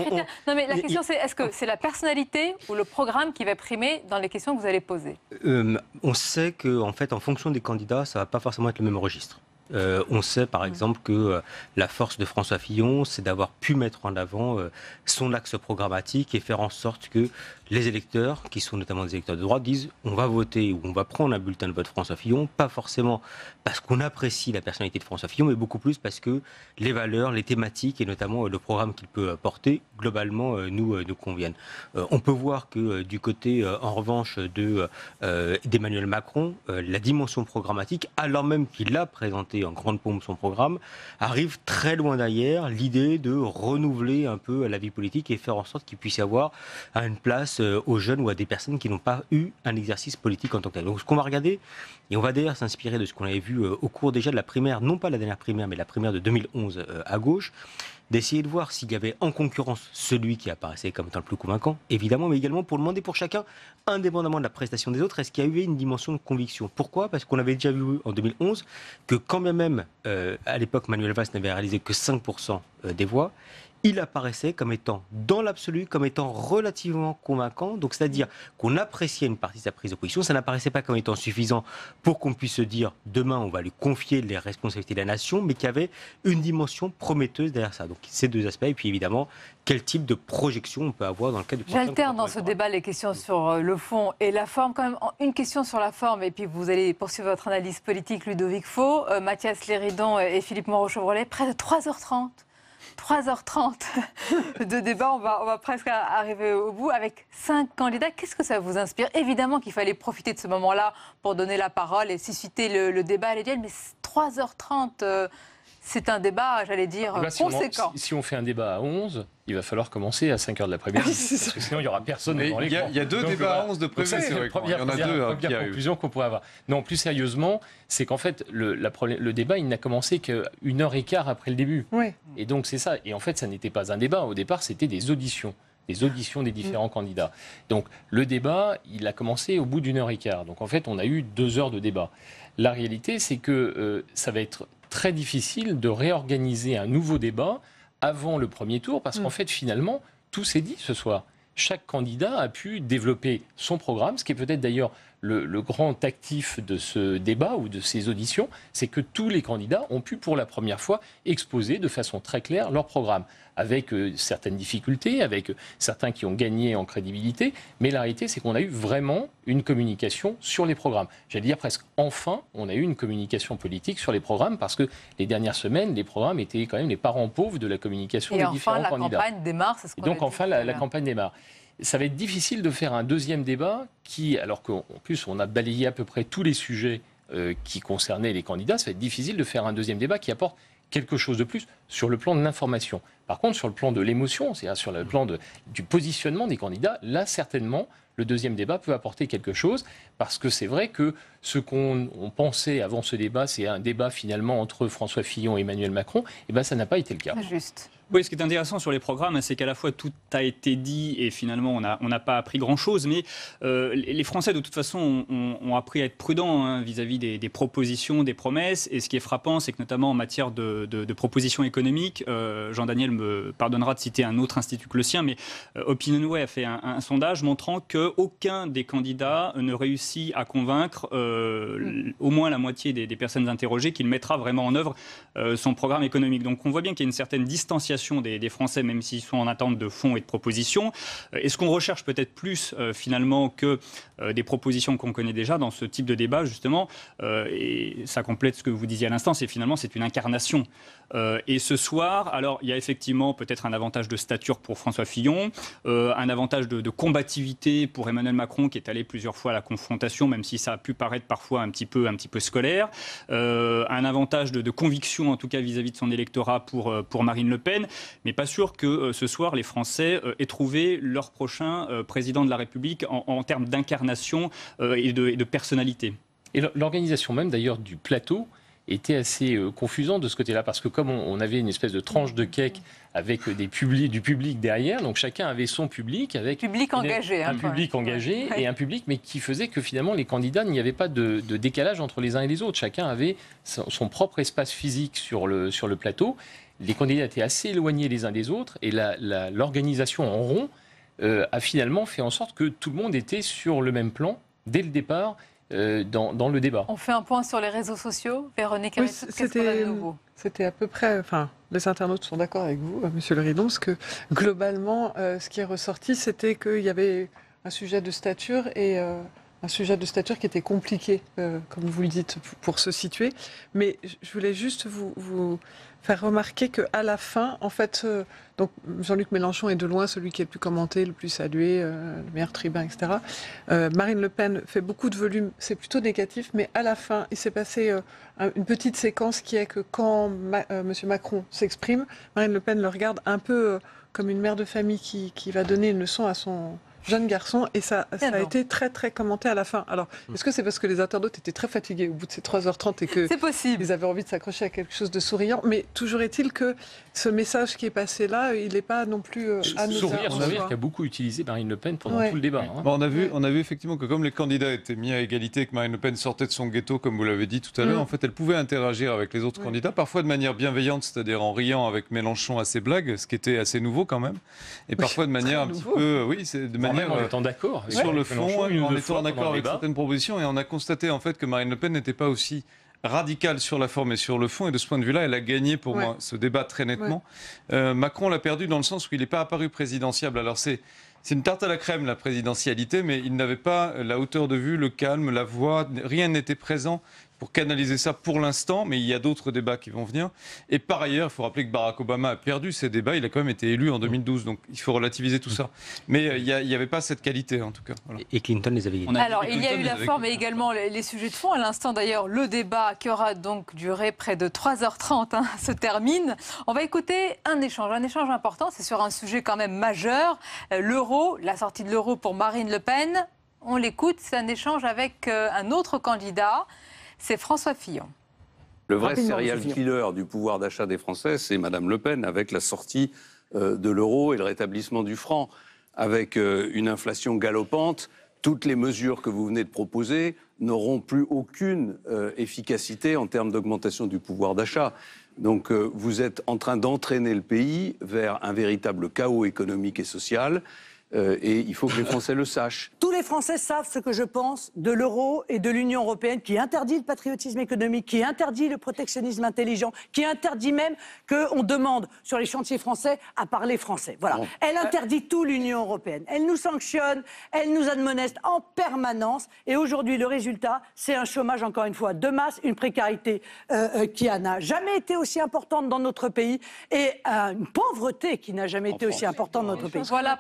non, mais la question, c'est est-ce que c'est la personnalité ou le programme qui va primer dans les questions que vous allez poser? On sait qu'en fait, en fonction des candidats, ça ne va pas forcément être le même registre. On sait par exemple que la force de François Fillon, c'est d'avoir pu mettre en avant son axe programmatique et faire en sorte que les électeurs, qui sont notamment des électeurs de droite, disent on va voter ou on va prendre un bulletin de vote François Fillon, pas forcément parce qu'on apprécie la personnalité de François Fillon, mais beaucoup plus parce que les valeurs, les thématiques et notamment le programme qu'il peut porter, globalement, nous conviennent. On peut voir que du côté, en revanche, d'Emmanuel Macron, la dimension programmatique, alors même qu'il a présenté en grande pompe son programme, arrive très loin derrière l'idée de renouveler un peu la vie politique et faire en sorte qu'il puisse y avoir une place aux jeunes ou à des personnes qui n'ont pas eu un exercice politique en tant que tel. Donc ce qu'on va regarder, et on va d'ailleurs s'inspirer de ce qu'on avait vu au cours déjà de la primaire, non pas la dernière primaire, mais la primaire de 2011 à gauche, d'essayer de voir s'il y avait en concurrence celui qui apparaissait comme étant le plus convaincant, évidemment, mais également pour demander pour chacun, indépendamment de la prestation des autres, est-ce qu'il y a eu une dimension de conviction. Pourquoi ? Parce qu'on avait déjà vu en 2011 que quand bien même, à l'époque, Manuel Valls n'avait réalisé que 5% des voix, il apparaissait comme étant, dans l'absolu, comme étant relativement convaincant. Donc, c'est-à-dire qu'on appréciait une partie de sa prise de position. Ça n'apparaissait pas comme étant suffisant pour qu'on puisse se dire, demain, on va lui confier les responsabilités de la nation, mais qu'il y avait une dimension prometteuse derrière ça. Donc, ces deux aspects. Et puis, évidemment, quel type de projection on peut avoir dans le cadre du programme. J'alterne dans ce débat les questions sur le fond et la forme. Quand même, une question sur la forme, et puis vous allez poursuivre votre analyse politique, Ludovic Faux, Mathias Léridon et Philippe Moreau-Chevrolet, près de 3h30. 3h30 de débat, on va presque arriver au bout avec 5 candidats. Qu'est-ce que ça vous inspire? Évidemment qu'il fallait profiter de ce moment-là pour donner la parole et susciter le débat à l'idéal, mais 3h30, c'est un débat, j'allais dire, conséquent. Si on fait un débat à 11, il va falloir commencer à 5h de l'après-midi, parce que sinon il n'y aura personne devant l'écran. Il y a deux débats à 11 de prévu, c'est vrai. Il y en a deux. La première conclusion qu'on pourrait avoir. Non, plus sérieusement, c'est qu'en fait, le débat, il n'a commencé qu'1h15 après le début. Oui. Et donc c'est ça. Et en fait, ça n'était pas un débat. Au départ, c'était des auditions. des auditions des différents candidats. Donc le débat, il a commencé au bout d'1 heure et quart. Donc en fait, on a eu 2 heures de débat. La réalité, c'est que ça va être très difficile de réorganiser un nouveau débat avant le premier tour, parce qu'en fait, finalement, tout s'est dit ce soir. Chaque candidat a pu développer son programme, ce qui est peut-être d'ailleurs le grand actif de ce débat ou de ces auditions, c'est que tous les candidats ont pu pour la première fois exposer de façon très claire leur programme, avec certaines difficultés, avec certains qui ont gagné en crédibilité, mais la réalité c'est qu'on a eu vraiment une communication sur les programmes. J'allais dire presque enfin, on a eu une communication politique sur les programmes, parce que les dernières semaines, les programmes étaient quand même les parents pauvres de la communication des différents candidats. Et enfin, la campagne démarre, c'est ce qu'on a dit. Donc enfin, la campagne démarre. Ça va être difficile de faire un deuxième débat qui, alors qu'en plus on a balayé à peu près tous les sujets qui concernaient les candidats, ça va être difficile de faire un deuxième débat qui apporte quelque chose de plus sur le plan de l'information. Par contre, sur le plan de l'émotion, c'est-à-dire sur le plan du positionnement des candidats, là certainement, le deuxième débat peut apporter quelque chose, parce que c'est vrai que ce qu'on pensait avant ce débat, c'est un débat finalement entre François Fillon et Emmanuel Macron, et bien ça n'a pas été le cas. Juste. Oui, ce qui est intéressant sur les programmes, c'est qu'à la fois tout a été dit et finalement on n'a pas appris grand-chose, mais les Français de toute façon ont appris à être prudents vis-à-vis des propositions, des promesses, et ce qui est frappant, c'est que notamment en matière de propositions économiques, Jean-Daniel me pardonnera de citer un autre institut que le sien, mais Opinionway a fait un sondage montrant qu'aucun des candidats ne réussit à convaincre au moins la moitié des personnes interrogées qu'il mettra vraiment en œuvre son programme économique. Donc on voit bien qu'il y a une certaine distanciation des Français, même s'ils sont en attente de fonds et de propositions. Et ce qu'on recherche peut-être plus finalement que des propositions qu'on connaît déjà dans ce type de débat, justement, et ça complète ce que vous disiez à l'instant, c'est une incarnation. Et ce soir, alors il y a effectivement peut-être un avantage de stature pour François Fillon, un avantage de combativité pour Emmanuel Macron, qui est allé plusieurs fois à la confrontation, même si ça a pu paraître parfois un petit peu scolaire, un avantage de conviction en tout cas vis-à-vis de son électorat pour Marine Le Pen, mais pas sûr que ce soir les Français aient trouvé leur prochain président de la République en termes d'incarnation et de personnalité. Et l'organisation même d'ailleurs du plateau était assez confusant de ce côté-là, parce que comme on avait une espèce de tranche de cake avec du public derrière, donc chacun avait son public, avec engagé, un public engagé et un public, mais qui faisait que finalement les candidats, il n'y avait pas de décalage entre les uns et les autres. Chacun avait son propre espace physique sur le plateau. Les candidats étaient assez éloignés les uns des autres, et l'organisation en rond a finalement fait en sorte que tout le monde était sur le même plan dès le départ. Dans le débat. On fait un point sur les réseaux sociaux. Véronique, qu'est-ce qu'on a de nouveau ? C'était à peu près... Enfin, les internautes sont d'accord avec vous, Monsieur Le Riedon, parce que globalement, ce qui est ressorti, c'était qu'il y avait un sujet de stature et un sujet de stature qui était compliqué, comme vous le dites, pour se situer. Mais je voulais juste vous faire remarquer qu'à la fin, en fait, donc Jean-Luc Mélenchon est de loin celui qui est le plus commenté, le plus salué, le meilleur tribun, etc. Marine Le Pen fait beaucoup de volume, c'est plutôt négatif, mais à la fin, il s'est passé une petite séquence qui est que quand M. Macron s'exprime, Marine Le Pen le regarde un peu comme une mère de famille qui va donner une leçon à son jeune garçon, et ça a été très très commenté à la fin. Alors, est-ce que c'est parce que les internautes étaient très fatigués au bout de ces 3h30 et que c'est possible, ils avaient envie de s'accrocher à quelque chose de souriant? Mais toujours est-il que ce message qui est passé là, il n'est pas non plus anodin. Sourire qu'a beaucoup utilisé Marine Le Pen pendant tout le débat. Bon, on a vu effectivement que comme les candidats étaient mis à égalité et que Marine Le Pen sortait de son ghetto, comme vous l'avez dit tout à l'heure, en fait, elle pouvait interagir avec les autres candidats, parfois de manière bienveillante, c'est-à-dire en riant avec Mélenchon à ses blagues, ce qui était assez nouveau quand même, et parfois de manière un petit peu, c'est de manière en étant d'accord sur le fond, en étant d'accord avec certaines propositions, et on a constaté en fait que Marine Le Pen n'était pas aussi radicale sur la forme et sur le fond, et de ce point de vue-là, elle a gagné pour moi ce débat très nettement. Macron l'a perdu dans le sens où il n'est pas apparu présidentiable. Alors c'est une tarte à la crème, la présidentialité, mais il n'avait pas la hauteur de vue, le calme, la voix, rien n'était présent pour canaliser ça pour l'instant, mais il y a d'autres débats qui vont venir. Et par ailleurs, il faut rappeler que Barack Obama a perdu ces débats, il a quand même été élu en 2012, donc il faut relativiser tout ça. Mais il n'y avait pas cette qualité, en tout cas. Voilà. Et Clinton les avait gagnés. Alors, il y a eu la forme et également les sujets de fond. À l'instant, d'ailleurs, le débat qui aura donc duré près de 3h30 se termine. On va écouter un échange important, c'est sur un sujet quand même majeur, l'euro, la sortie de l'euro pour Marine Le Pen. On l'écoute, c'est un échange avec un autre candidat. C'est François Fillon. Le vrai serial killer du pouvoir d'achat des Français, c'est Madame Le Pen, avec la sortie de l'euro et le rétablissement du franc. avec une inflation galopante, toutes les mesures que vous venez de proposer n'auront plus aucune efficacité en termes d'augmentation du pouvoir d'achat. Donc vous êtes en train d'entraîner le pays vers un véritable chaos économique et social. Et il faut que les Français le sachent. Tous les Français savent ce que je pense de l'euro et de l'Union européenne qui interdit le patriotisme économique, qui interdit le protectionnisme intelligent, qui interdit même qu'on demande sur les chantiers français à parler français. Voilà. Bon. Elle interdit tout, l'Union européenne. Elle nous sanctionne, elle nous admoneste en permanence. Et aujourd'hui, le résultat, c'est un chômage, encore une fois, de masse, une précarité qui n'a jamais été aussi importante dans notre pays et une pauvreté qui n'a jamais été aussi importante dans notre pays. Voilà,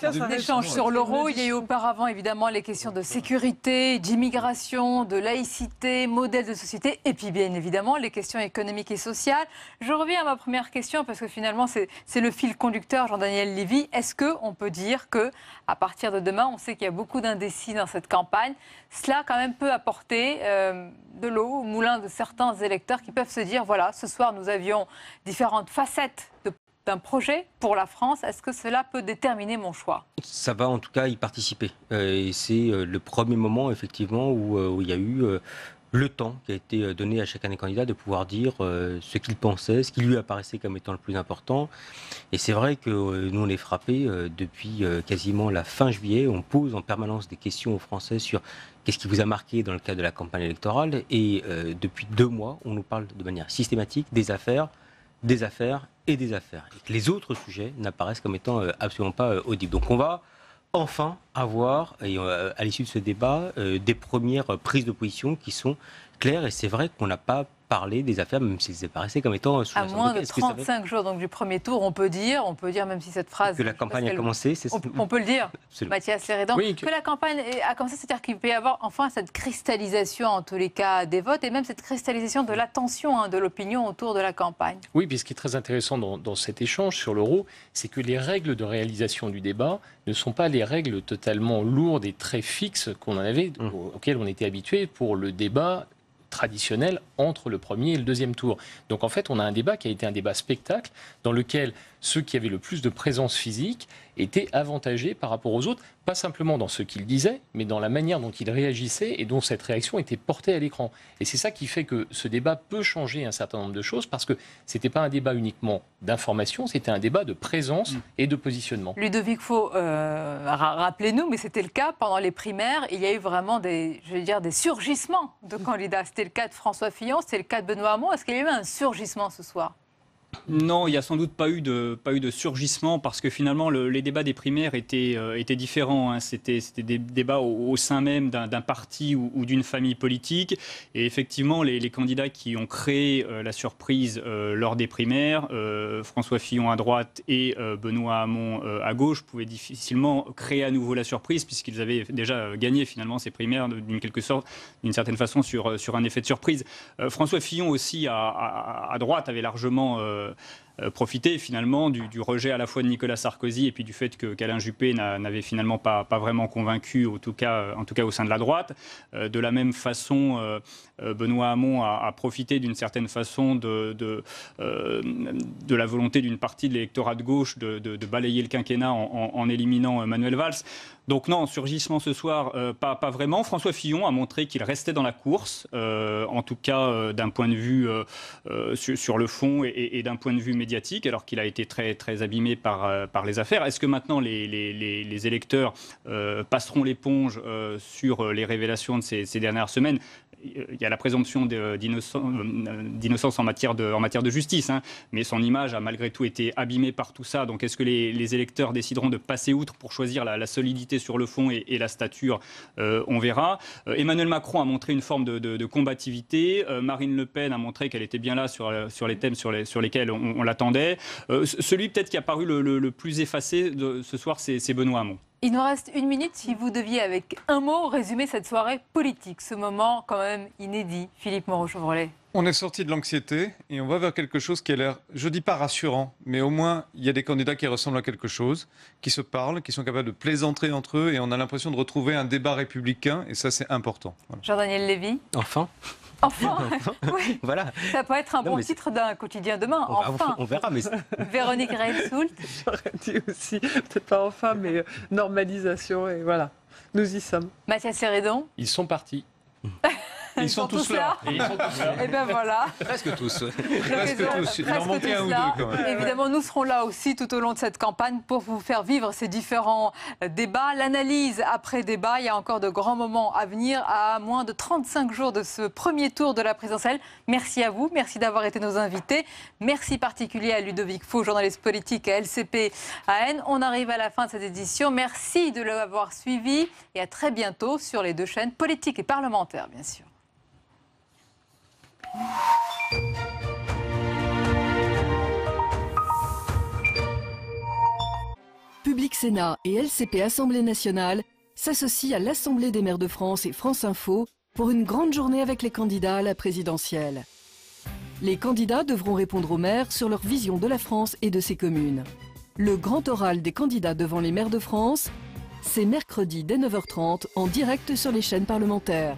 sur l'euro, il y a eu auparavant évidemment les questions de sécurité, d'immigration, de laïcité, modèle de société et puis bien évidemment les questions économiques et sociales. Je reviens à ma première question parce que finalement c'est le fil conducteur, Jean-Daniel Lévy. Est-ce qu'on peut dire qu'à partir de demain, on sait qu'il y a beaucoup d'indécis dans cette campagne, cela quand même peut apporter de l'eau au moulin de certains électeurs qui peuvent se dire voilà, ce soir nous avions différentes facettes d'un projet pour la France, est-ce que cela peut déterminer mon choix? Ça va en tout cas y participer. Et c'est le premier moment, effectivement, où il y a eu le temps qui a été donné à chacun des candidats de pouvoir dire ce qu'il pensait, ce qui lui apparaissait comme étant le plus important. Et c'est vrai que nous, on est frappés depuis quasiment la fin juillet. On pose en permanence des questions aux Français sur qu'est-ce qui vous a marqué dans le cadre de la campagne électorale. Et depuis 2 mois, on nous parle de manière systématique des affaires et des affaires. Et que les autres sujets n'apparaissent comme étant absolument pas audibles. Donc on va enfin avoir, à l'issue de ce débat, des premières prises de position qui sont claires. Et c'est vrai qu'on n'a pas parlé des affaires, même si elles apparaissaient comme étant à moins de 35 jours donc, du premier tour, on peut dire, même si cette phrase... Que la campagne a commencé, c'est ça. On peut le dire, absolument. Mathias Lérédan, oui, que la campagne a commencé, c'est-à-dire qu'il peut y avoir enfin cette cristallisation, en tous les cas, des votes, et même cette cristallisation de l'attention de l'opinion autour de la campagne. Oui, puis ce qui est très intéressant dans cet échange sur l'euro, c'est que les règles de réalisation du débat ne sont pas les règles totalement lourdes et très fixes qu'on en avait, auxquelles on était habitué pour le débat traditionnel entre le premier et le deuxième tour. Donc en fait, on a un débat qui a été un débat spectacle dans lequel ceux qui avaient le plus de présence physique étaient avantagés par rapport aux autres, pas simplement dans ce qu'ils disaient, mais dans la manière dont ils réagissaient et dont cette réaction était portée à l'écran. Et c'est ça qui fait que ce débat peut changer un certain nombre de choses, parce que ce n'était pas un débat uniquement d'information, c'était un débat de présence et de positionnement. Ludovic Faux, rappelez-nous, mais c'était le cas pendant les primaires, il y a eu vraiment des surgissements de candidats. C'était le cas de François Fillon, c'était le cas de Benoît Hamon. Est-ce qu'il y a eu un surgissement ce soir ? Non, il n'y a sans doute pas eu de surgissement parce que finalement les débats des primaires étaient différents. Hein. C'était des débats au sein même d'un parti ou d'une famille politique. Et effectivement, les candidats qui ont créé la surprise lors des primaires, François Fillon à droite et Benoît Hamon à gauche, pouvaient difficilement créer à nouveau la surprise puisqu'ils avaient déjà gagné finalement ces primaires d'une certaine façon sur un effet de surprise. François Fillon aussi à droite avait largement profiter finalement du rejet à la fois de Nicolas Sarkozy et puis du fait qu'Alain Juppé n'avait finalement pas vraiment convaincu, en tout cas au sein de la droite. De la même façon, Benoît Hamon a profité d'une certaine façon de la volonté d'une partie de l'électorat de gauche de balayer le quinquennat en éliminant Manuel Valls. Donc non, surgissement ce soir, pas vraiment. François Fillon a montré qu'il restait dans la course, en tout cas d'un point de vue sur le fond et d'un point de vue médiatique, alors qu'il a été très, très abîmé par les affaires. Est-ce que maintenant les électeurs passeront l'éponge sur les révélations de ces dernières semaines ? Il y a la présomption d'innocence en matière de justice, hein, mais son image a malgré tout été abîmée par tout ça. Donc est-ce que les électeurs décideront de passer outre pour choisir la solidité sur le fond et la stature? On verra. Emmanuel Macron a montré une forme de combativité. Marine Le Pen a montré qu'elle était bien là sur les thèmes sur lesquels on l'attendait. Celui peut-être qui a paru le plus effacé ce soir, c'est Benoît Hamon. Il nous reste 1 minute. Si vous deviez, avec un mot, résumer cette soirée politique, ce moment quand même inédit, Philippe Moreau-Chevrolet. On est sorti de l'anxiété et on va vers quelque chose qui a l'air, je ne dis pas rassurant, mais au moins il y a des candidats qui ressemblent à quelque chose, qui se parlent, qui sont capables de plaisanter entre eux et on a l'impression de retrouver un débat républicain et ça c'est important. Voilà. Jean-Daniel Lévy. Enfin. Enfin, oui. Voilà. Ça peut être un bon titre d'un quotidien demain. Enfin. On verra. Mais... Véronique Reilsoult. J'aurais dit aussi, peut-être pas enfin, mais normalisation. Et voilà, nous y sommes. Mathias Sérédon. Ils sont partis. Ils sont tous là. Et ben voilà. Presque tous. Presque tous. Il en manquait un ou deux quand même. Évidemment, nous serons là aussi tout au long de cette campagne pour vous faire vivre ces différents débats. L'analyse après débat, il y a encore de grands moments à venir à moins de 35 jours de ce premier tour de la présidentielle. Merci à vous, merci d'avoir été nos invités. Merci particulier à Ludovic Faux, journaliste politique à LCP-AN. On arrive à la fin de cette édition. Merci de l'avoir suivi et à très bientôt sur les deux chaînes politiques et parlementaires, bien sûr. Public Sénat et LCP Assemblée nationale s'associent à l'Assemblée des maires de France et France Info pour une grande journée avec les candidats à la présidentielle. Les candidats devront répondre aux maires sur leur vision de la France et de ses communes. Le grand oral des candidats devant les maires de France, c'est mercredi dès 9h30 en direct sur les chaînes parlementaires.